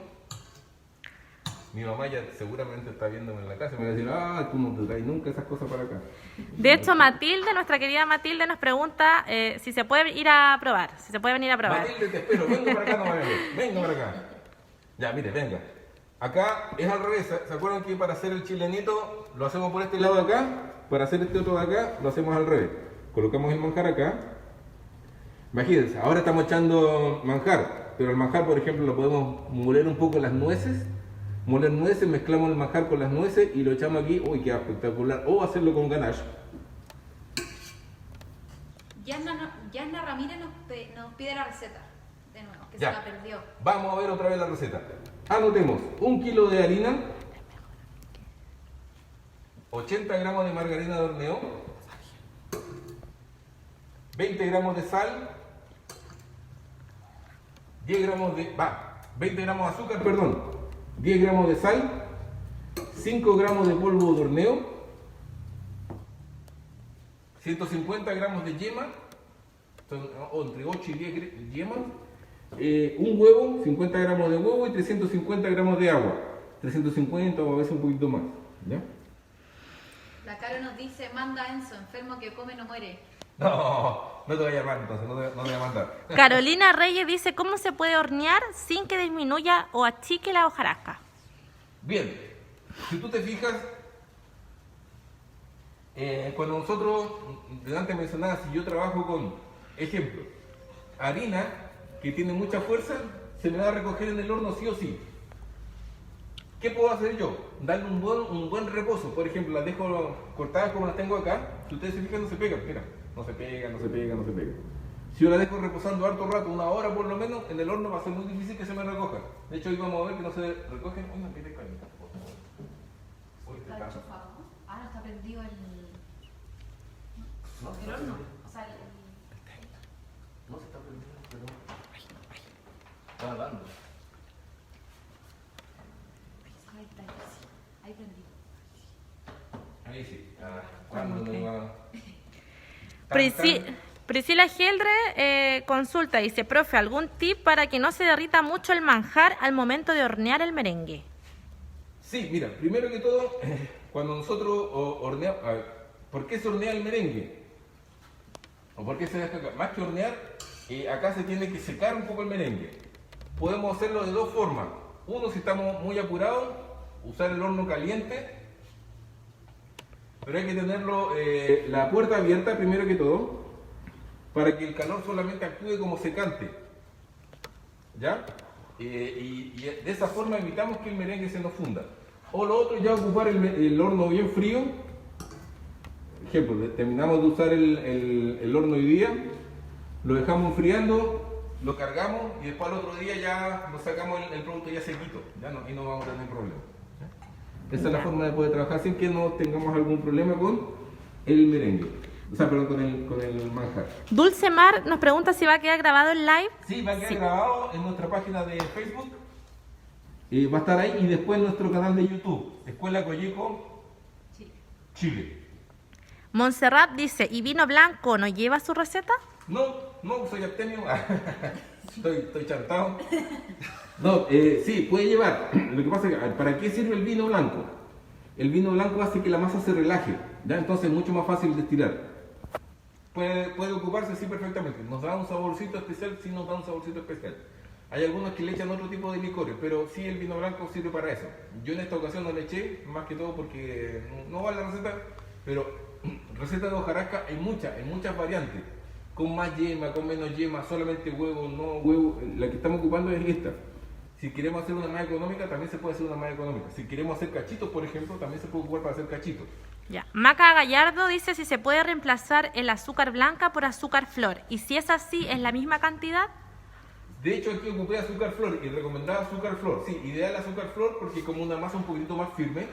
Speaker 1: Mi mamá ya seguramente está viéndome en la casa y me va a decir, ah, tú no te traes nunca esas cosas para acá.
Speaker 2: De hecho, Matilde, nuestra querida Matilde, nos pregunta si se puede ir a probar, si se puede venir a probar.
Speaker 1: Matilde, te espero. Venga para acá, no vaya. Venga para acá. Ya, mire, venga. Acá es al revés. ¿Se acuerdan que para hacer el chilenito lo hacemos por este lado de acá? Para hacer este otro de acá lo hacemos al revés. Colocamos el manjar acá. Imagínense, ahora estamos echando manjar, pero el manjar, por ejemplo, lo podemos moler un poco las nueces. Moler nueces, mezclamos el manjar con las nueces y lo echamos aquí. Uy, queda espectacular. O hacerlo con ganache.
Speaker 4: Yasna Ramírez nos pide la receta. De nuevo, que
Speaker 1: Ya.
Speaker 4: se la perdió.
Speaker 1: Vamos a ver otra vez la receta. Anotemos 1 kilo de harina, 80 gramos de margarina de horneo, 20 gramos de sal, 20 gramos de azúcar, perdón, 10 gramos de sal, 5 gramos de polvo de horneo, 150 gramos de yema, entre 8 y 10 yemas, un huevo, 50 gramos de huevo y 350 gramos de agua. 350 o a veces un poquito más. ¿Ya?
Speaker 4: La Caro nos dice, manda a Enzo, enfermo que come no muere.
Speaker 1: No te voy a llamar entonces, no te voy a mandar.
Speaker 2: Carolina Reyes dice cómo se puede hornear sin que disminuya o achique la hojarasca.
Speaker 1: Bien, si tú te fijas, cuando nosotros, antes mencionaba, si yo trabajo con, ejemplo, harina que tiene mucha fuerza, se me va a recoger en el horno sí o sí. ¿Qué puedo hacer yo? Darle un buen reposo. Por ejemplo, las dejo cortadas como las tengo acá. Si ustedes se fijan, no se pegan. Mira, no se pega. Si yo las dejo reposando harto rato, 1 hora por lo menos, en el horno va a ser muy difícil que se me recoja. De hecho, hoy vamos a ver que no se recogen. Uy, no tiene caleta. Uy, te
Speaker 4: Está
Speaker 1: cago.
Speaker 4: enchufado, ¿no? Ah, no está prendido el horno. O sea,
Speaker 1: No se está prendiendo, pero... Está dando.
Speaker 4: ahí está, ahí prendido.
Speaker 1: Ahí sí. ¿Cuándo no iba?
Speaker 2: Priscila Geldre consulta, dice, profe, ¿algún tip para que no se derrita mucho el manjar al momento de hornear el merengue?
Speaker 1: Sí, mira, primero que todo, cuando nosotros horneamos... ¿Por qué se hornea el merengue? ¿O por qué se deja acá? Más que hornear, acá se tiene que secar un poco el merengue. Podemos hacerlo de 2 formas. Uno, si estamos muy apurados, usar el horno caliente. Pero hay que tenerlo la puerta abierta primero que todo, para que el calor solamente actúe como secante. ¿Ya? Y de esa forma evitamos que el merengue se nos funda. O lo otro, ya ocupar el horno bien frío. Ejemplo, terminamos de usar el horno hoy día, lo dejamos enfriando, lo cargamos y después al otro día ya lo sacamos el producto ya sequito, y no vamos a tener problema. Esa es la forma de poder trabajar sin que no tengamos algún problema con el merengue. O sea, perdón, con el manjar.
Speaker 2: Dulce Mar nos pregunta si va a quedar grabado el live.
Speaker 1: Sí, va a quedar grabado en nuestra página de Facebook. Va a estar ahí y después en nuestro canal de YouTube, Escuela Coyeco Chile.
Speaker 2: Montserrat dice, ¿y vino blanco no lleva su receta?
Speaker 1: No, soy abstemio. estoy chantado. No, sí, puede llevar. Lo que pasa es que, ¿para qué sirve el vino blanco? El vino blanco hace que la masa se relaje, ¿ya? Entonces es mucho más fácil de estirar. Puede ocuparse, sí, perfectamente. Nos da un saborcito especial, sí nos da un saborcito especial. Hay algunos que le echan otro tipo de licores, pero sí el vino blanco sirve para eso. Yo en esta ocasión no le eché, más que todo porque no va la receta, pero receta de hojarasca hay muchas variantes. Con más yema, con menos yema, solamente huevo, no huevo. La que estamos ocupando es esta. Si queremos hacer una más económica, también se puede hacer una más económica. Si queremos hacer cachitos, por ejemplo, también se puede ocupar para hacer cachitos.
Speaker 2: Ya. Maca Gallardo dice si se puede reemplazar el azúcar blanca por azúcar flor. Y si es así, ¿es la misma cantidad?
Speaker 1: De hecho, aquí ocupé azúcar flor y recomendaba azúcar flor. Sí, ideal azúcar flor porque como una masa un poquito más firme,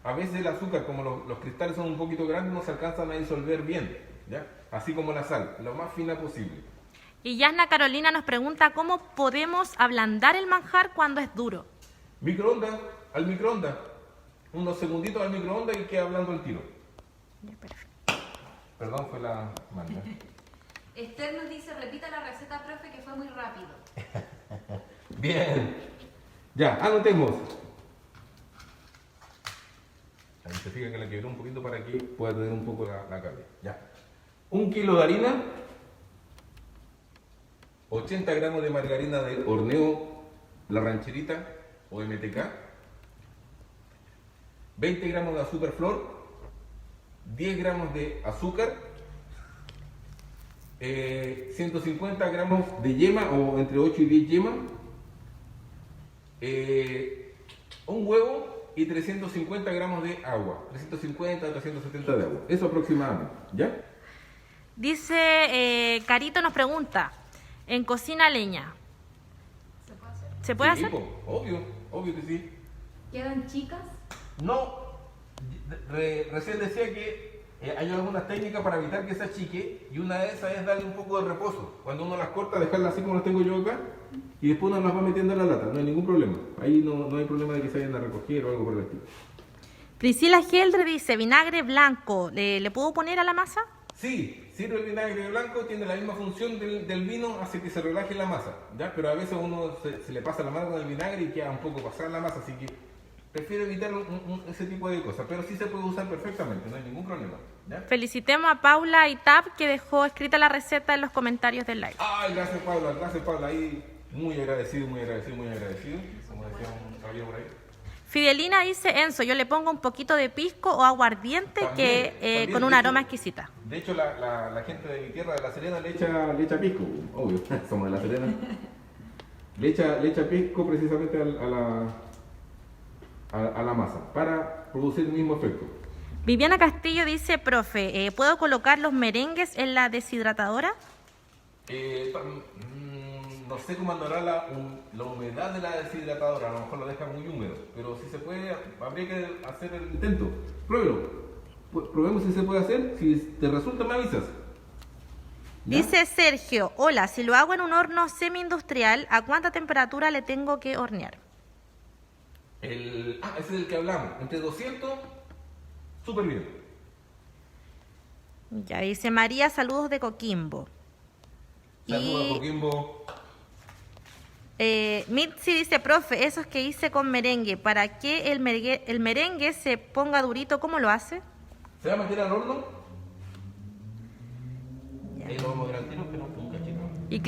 Speaker 1: a veces el azúcar, como los cristales son un poquito grandes, no se alcanzan a disolver bien, ¿ya? Así como la sal, lo más fina posible.
Speaker 2: Y Yasna Carolina nos pregunta cómo podemos ablandar el manjar cuando es duro.
Speaker 1: Microondas, al microondas. Unos segunditos al microondas y queda hablando el tiro. Perdón, fue la manda.
Speaker 4: Esther nos dice, repita la receta, profe, que fue muy rápido.
Speaker 1: Bien. Ya, anotemos. Ahí se fija que la quebré un poquito para que pueda tener un poco la carne. Ya. 1 kilo de harina. 80 gramos de margarina de horneo La Rancherita o MTK. 20 gramos de azúcar flor. 10 gramos de azúcar. 150 gramos de yema o entre 8 y 10 yemas. Un huevo y 350 gramos de agua. 350 a 370 de agua. Eso aproximadamente. ¿Ya?
Speaker 2: Dice Carito nos pregunta, en cocina leña,
Speaker 4: ¿Se puede hacer?
Speaker 2: ¿se puede
Speaker 1: Sí,
Speaker 2: hacer?
Speaker 1: po, obvio que sí.
Speaker 4: ¿Quedan chicas?
Speaker 1: No, recién decía que hay algunas técnicas para evitar que se achique y una de esas es darle un poco de reposo. Cuando uno las corta, dejarlas así como las tengo yo acá y después uno las va metiendo en la lata, no hay ningún problema. Ahí no hay problema de que se vayan a recoger o algo por el estilo.
Speaker 2: Priscila Geldre dice, vinagre blanco, ¿le puedo poner a la masa?
Speaker 1: Sí, sirve el vinagre blanco, tiene la misma función del vino, hace que se relaje la masa, ¿ya? Pero a veces uno se le pasa la mano con el vinagre y queda un poco pasada la masa, así que prefiero evitar ese tipo de cosas, pero sí se puede usar perfectamente, no hay ningún problema, ¿ya?
Speaker 2: Felicitemos a Paula Itab que dejó escrita la receta en los comentarios del live.
Speaker 1: Ay, gracias Paula, ahí muy agradecido, como decía un caballero por ahí.
Speaker 2: Fidelina dice, Enzo, yo le pongo un poquito de pisco o aguardiente
Speaker 1: También,
Speaker 2: con un
Speaker 1: de
Speaker 2: aroma
Speaker 1: hecho,
Speaker 2: exquisita.
Speaker 1: De hecho, la gente de mi tierra, de La Serena, le echa pisco, obvio, somos de La Serena. Le echa pisco precisamente a la masa, para producir el mismo efecto.
Speaker 2: Viviana Castillo dice, profe, ¿puedo colocar los merengues en la deshidratadora?
Speaker 1: No sé cómo andará la humedad de la deshidratadora, a lo mejor lo deja muy húmedo, pero si se puede, habría que hacer el intento. Pruébelo. Probemos si se puede hacer, si te resulta me avisas. ¿Ya?
Speaker 2: Dice Sergio, hola, si lo hago en un horno semi-industrial, ¿a cuánta temperatura le tengo que hornear?
Speaker 1: Ese es el que hablamos, entre 200, súper bien.
Speaker 2: Ya dice María, saludos de Coquimbo.
Speaker 1: Saludos a Coquimbo.
Speaker 2: Mitzi dice, profe, esos que hice con merengue, ¿para que el merengue se ponga durito? ¿Cómo lo hace?
Speaker 1: ¿Se va a meter al horno? Ahí lo vamos a ver al tiro, pero un cachito.
Speaker 2: Y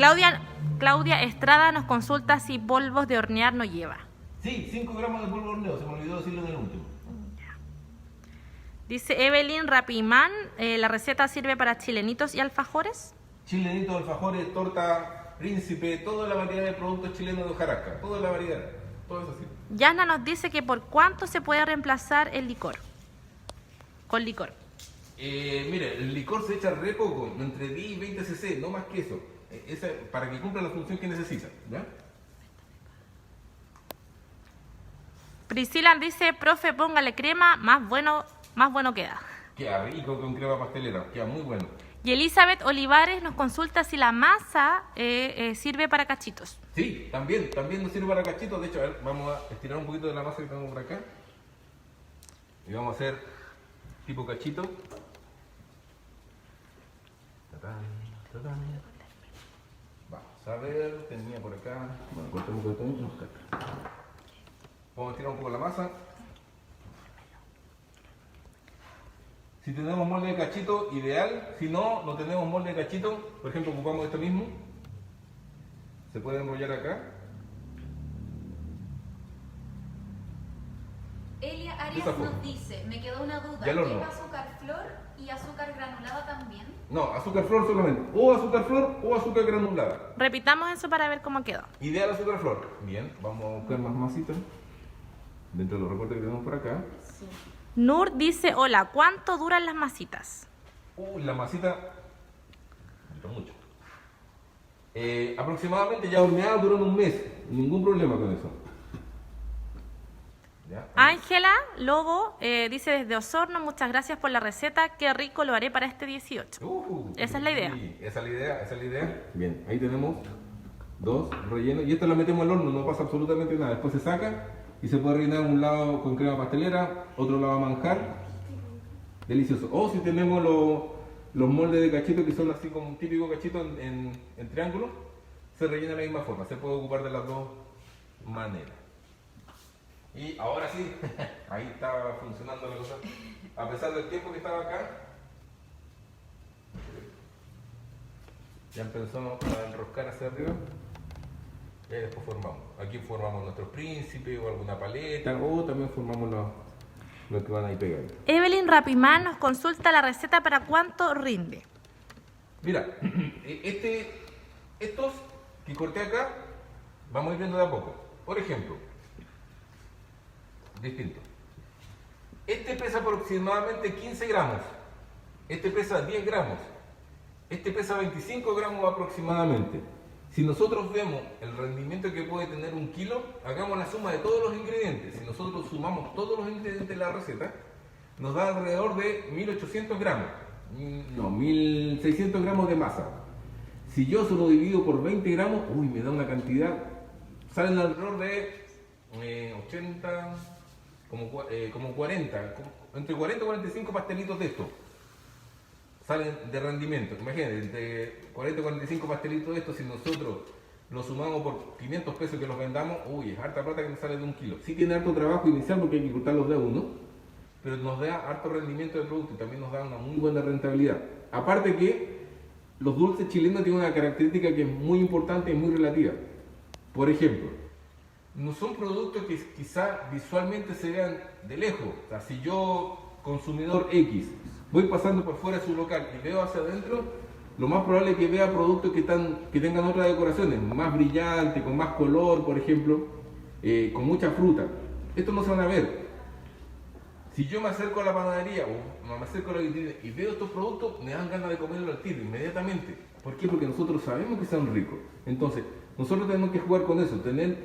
Speaker 2: Claudia Estrada nos consulta si polvos de hornear no lleva.
Speaker 1: Sí, 5 gramos de polvo de horneo, se me olvidó decirlo en el último.
Speaker 2: Dice Evelyn Rapimán, ¿la receta sirve para chilenitos y alfajores?
Speaker 1: Chilenitos, alfajores, torta, príncipe, toda la variedad de productos chilenos de hojarasca, toda la variedad, todo eso sí.
Speaker 2: Yana nos dice que por cuánto se puede reemplazar el licor. Con licor.
Speaker 1: Mire, el licor se echa re poco, entre 10 y 20 cc, no más que eso. Para que cumpla la función que necesita, ¿ya?
Speaker 2: Priscila dice, profe, póngale crema, más bueno queda.
Speaker 1: Queda rico con crema pastelera, queda muy bueno.
Speaker 2: Y Elizabeth Olivares nos consulta si la masa sirve para cachitos.
Speaker 1: Sí, también nos sirve para cachitos. De hecho, a ver, vamos a estirar un poquito de la masa que tenemos por acá. Y vamos a hacer tipo cachito. Tatán, tatán. Vamos a ver, tenía por acá. Bueno, cortemos esto. Vamos a estirar un poco la masa. Si tenemos molde de cachito, ideal. Si no tenemos molde de cachito, por ejemplo, ocupamos esto mismo. Se puede enrollar acá.
Speaker 4: Elia Arias nos dice, me quedó una duda,
Speaker 1: Ya lo no.
Speaker 4: ¿lleva azúcar flor y azúcar granulada también?
Speaker 1: No, azúcar flor solamente. O azúcar flor o azúcar granulada.
Speaker 2: Repitamos eso para ver cómo quedó.
Speaker 1: Ideal azúcar flor. Bien, vamos a buscar más masitas. Dentro de los recortes que tenemos por acá.
Speaker 4: Sí.
Speaker 2: Nur dice, hola, ¿cuánto duran las masitas?
Speaker 1: La masita. Mucho. Aproximadamente ya horneado duran un mes, ningún problema con eso. ¿Ya?
Speaker 2: Ángela Lobo dice desde Osorno, muchas gracias por la receta, qué rico lo haré para este 18. Esa es la idea.
Speaker 1: Sí, esa es la idea. Bien, ahí tenemos 2 rellenos y esto lo metemos al horno, no pasa absolutamente nada. Después se saca y se puede rellenar un lado con crema pastelera, otro lado a manjar. Delicioso. O si tenemos los moldes de cachito que son así como un típico cachito en triángulo, se rellena de la misma forma. Se puede ocupar de las dos maneras. Y ahora sí, ahí está funcionando la cosa. A pesar del tiempo que estaba acá, ya empezamos a enroscar hacia arriba. Y después formamos. Aquí formamos nuestro príncipe o alguna paleta, o también formamos los que van ahí pegando.
Speaker 2: Evelyn Rapimán nos consulta la receta para cuánto rinde.
Speaker 1: Mira, estos que corté acá, vamos a ir viendo de a poco. Por ejemplo, distinto. Este pesa aproximadamente 15 gramos. Este pesa 10 gramos. Este pesa 25 gramos aproximadamente. Si nosotros vemos el rendimiento que puede tener un kilo, hagamos la suma de todos los ingredientes. Si nosotros sumamos todos los ingredientes de la receta, nos da alrededor de 1800 gramos. No, 1600 gramos de masa. Si yo se lo divido por 20 gramos, uy, me da una cantidad. Salen alrededor de 80, como 40, entre 40 y 45 pastelitos de esto. Salen de rendimiento. Imagínense, entre 40 y 45 pastelitos de estos, si nosotros lo sumamos por 500 pesos que los vendamos, uy, es harta plata que nos sale de un kilo. Sí tiene harto trabajo inicial porque hay que cortar los dedos, ¿no? Pero nos da harto rendimiento de producto y también nos da una muy buena rentabilidad. Aparte que los dulces chilenos tienen una característica que es muy importante y muy relativa. Por ejemplo, no son productos que quizá visualmente se vean de lejos. O sea, si yo, consumidor X, voy pasando por fuera de su local y veo hacia adentro, lo más probable es que vea productos que tengan otras decoraciones, más brillantes, con más color, por ejemplo, con mucha fruta. Estos no se van a ver. Si yo me acerco a la panadería o me acerco a la vitrina y veo estos productos, me dan ganas de comerlo al tiro, inmediatamente. ¿Por qué? Porque nosotros sabemos que son ricos. Entonces, nosotros tenemos que jugar con eso, tener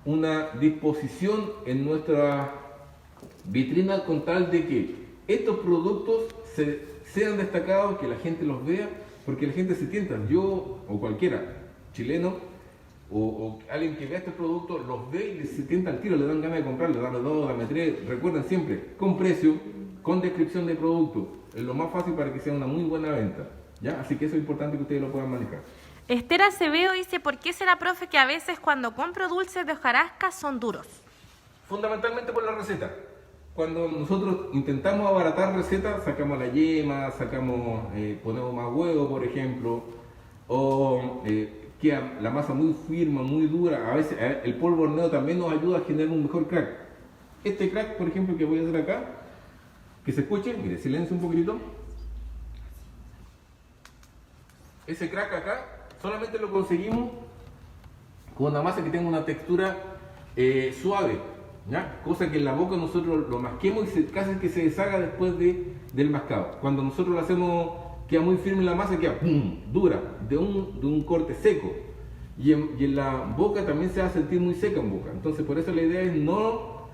Speaker 1: una disposición en nuestra vitrina con tal de que estos productos sean destacados, que la gente los vea, porque la gente se tienta. Yo o cualquiera, chileno o alguien que vea este producto, los ve y se tienta al tiro, le dan ganas de comprarlo, dame 2, dame 3. Recuerden siempre, con precio, con descripción de producto. Es lo más fácil para que sea una muy buena venta. ¿Ya? Así que eso es importante que ustedes lo puedan manejar.
Speaker 2: Esther Acevedo dice, ¿por qué será, profe, que a veces cuando compro dulces de hojarasca son duros?
Speaker 1: Fundamentalmente por la receta. Cuando nosotros intentamos abaratar recetas, sacamos la yema, ponemos más huevo, por ejemplo, o queda la masa muy firme, muy dura. A veces el polvo horneo también nos ayuda a generar un mejor crack. Este crack, por ejemplo, que voy a hacer acá, que se escuche, mire, silencio un poquitito. Ese crack acá solamente lo conseguimos con una masa que tenga una textura suave, ¿ya? Cosa que en la boca nosotros lo masquemos y casi que se deshaga después del mascado. Cuando nosotros lo hacemos, queda muy firme la masa, queda ¡pum!, dura, de un corte seco. Y en la boca también se va a sentir muy seca en boca. Entonces por eso la idea es no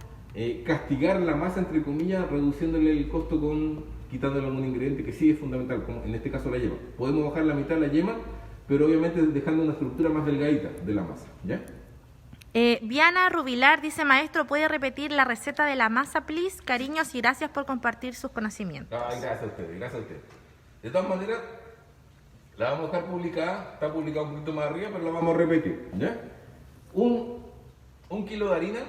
Speaker 1: castigar la masa, entre comillas, reduciéndole el costo quitándole algún ingrediente que sí es fundamental, como en este caso la yema. Podemos bajar la mitad de la yema, pero obviamente dejando una estructura más delgadita de la masa, ¿ya?
Speaker 2: Viana Rubilar dice, maestro, ¿puede repetir la receta de la masa, please? Cariños y gracias por compartir sus conocimientos.
Speaker 1: Ay, gracias a ustedes, gracias a ustedes. De todas maneras, la vamos a dejar publicada, está publicada un poquito más arriba, pero la vamos a repetir, ¿ya? Un kilo de harina,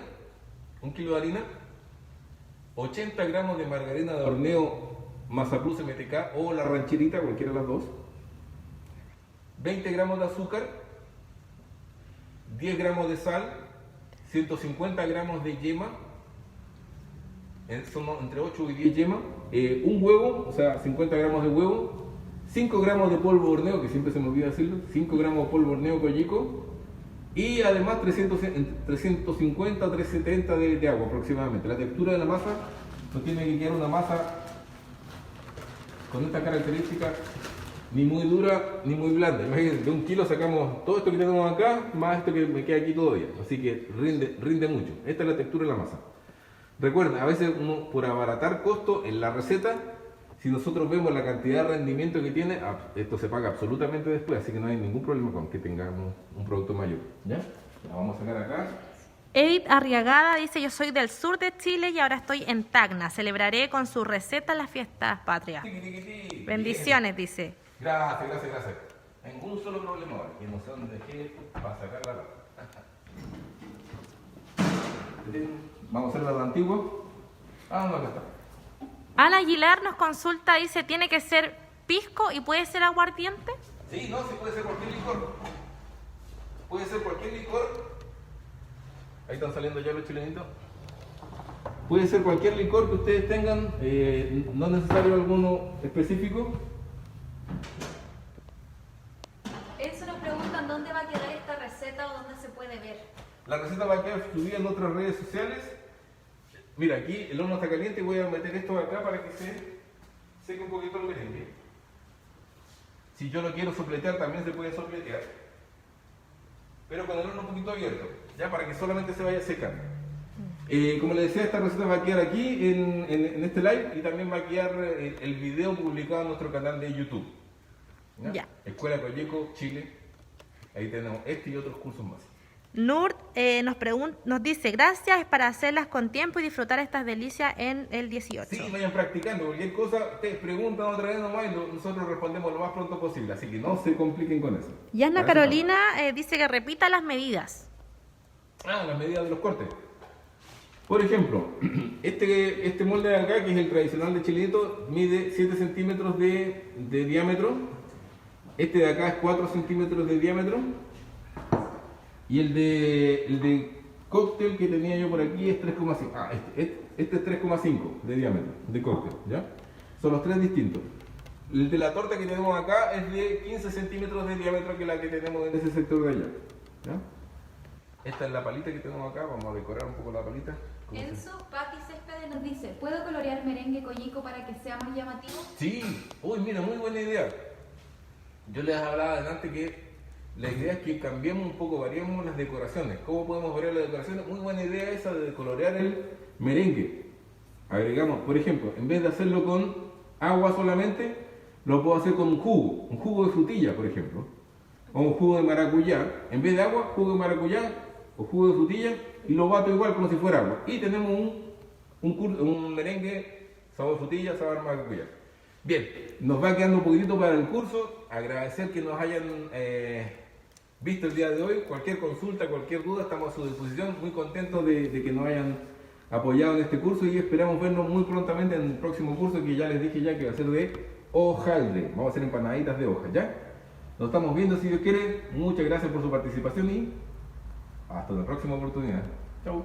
Speaker 1: 80 gramos de margarina de horneo Masa Plus MTK o la rancherita, cualquiera de las dos, 20 gramos de azúcar, 10 gramos de sal, 150 gramos de yema, son entre 8 y 10 yemas, un huevo, o sea, 50 gramos de huevo, 5 gramos de polvo horneo, que siempre se me olvida decirlo, 5 gramos de polvo horneo collico, y además 350 a 370 de agua aproximadamente. La textura de la masa nos tiene que quedar una masa con esta característica ni muy dura ni muy blanda. Imagínense, de 1 kilo sacamos todo esto que tenemos acá, más esto que me queda aquí todavía. Así que rinde mucho. Esta es la textura de la masa. Recuerden, a veces uno, por abaratar costo en la receta, si nosotros vemos la cantidad de rendimiento que tiene, esto se paga absolutamente después, así que no hay ningún problema con que tengamos un producto mayor. ¿Ya? La vamos a sacar acá.
Speaker 2: Edith Arriagada dice, yo soy del sur de Chile y ahora estoy en Tacna. Celebraré con su receta las fiestas patrias.
Speaker 1: Tiqui, tiqui, tiqui.
Speaker 2: Bendiciones, dice.
Speaker 1: Gracias. En un solo problema ahora, que no sé dónde dejé para sacar la lata. Vamos a hacer la antigua. No, acá está.
Speaker 2: Ana Aguilar nos consulta, dice, ¿tiene que ser pisco y puede ser aguardiente?
Speaker 1: Sí, no, sí puede ser cualquier licor. Puede ser cualquier licor. Ahí están saliendo ya los chilenitos. Puede ser cualquier licor que ustedes tengan, no es necesario alguno específico.
Speaker 4: Eso nos preguntan dónde va a quedar esta receta o dónde se puede ver.
Speaker 1: La receta va a quedar subida en otras redes sociales. Mira, aquí el horno está caliente y voy a meter esto acá para que se seque un poquito el merengue. Si yo lo quiero sopletear, también se puede sopletear. Pero con el horno un poquito abierto, ya para que solamente se vaya a secar. Como les decía, esta receta va a quedar aquí en este live y también va a quedar el video publicado en nuestro canal de YouTube.
Speaker 2: Ya.
Speaker 1: Escuela Coyeco, Chile. Ahí tenemos este y otros cursos más.
Speaker 2: Nur nos dice, gracias, es para hacerlas con tiempo y disfrutar estas delicias en el 18.
Speaker 1: Sí, vayan practicando. Cualquier cosa, ustedes preguntan otra vez nomás y nosotros respondemos lo más pronto posible. Así que no se compliquen con eso.
Speaker 2: Y Ana
Speaker 1: Para eso
Speaker 2: Carolina dice que repita las medidas.
Speaker 1: las medidas de los cortes. Por ejemplo, este molde de acá, que es el tradicional de chilenito, mide 7 centímetros de diámetro. Este de acá es 4 centímetros de diámetro. Y el de cóctel que tenía yo por aquí es 3,5. Este es 3,5 de diámetro, de cóctel, ¿ya? Son los tres distintos. El de la torta que tenemos acá es de 15 centímetros de diámetro, que es la que tenemos en ese sector de allá, ¿ya? Esta es la palita que tenemos acá, vamos a decorar un poco la palita.
Speaker 4: Enzo Patti Céspedes nos dice, ¿puedo colorear merengue collico para que sea más llamativo?
Speaker 1: Sí, uy, mira, muy buena idea. Yo les hablaba adelante que la idea es que cambiemos un poco, variemos las decoraciones. ¿Cómo podemos variar las decoraciones? Muy buena idea esa de colorear el merengue. Agregamos, por ejemplo, en vez de hacerlo con agua solamente, lo puedo hacer con un jugo de frutilla, por ejemplo, o un jugo de maracuyá. En vez de agua, jugo de maracuyá o jugo de frutilla, y lo bato igual como si fuera agua. Y tenemos un merengue sabor frutilla, sabor maracuyá. Bien, nos va quedando un poquitito para el curso. Agradecer que nos hayan visto el día de hoy. Cualquier consulta, cualquier duda, estamos a su disposición. Muy contentos de que nos hayan apoyado en este curso y esperamos vernos muy prontamente en el próximo curso, que ya les dije ya que va a ser de hojaldre. Vamos a hacer empanaditas de hoja, ¿ya? Nos estamos viendo si Dios quiere. Muchas gracias por su participación y hasta la próxima oportunidad. Chau.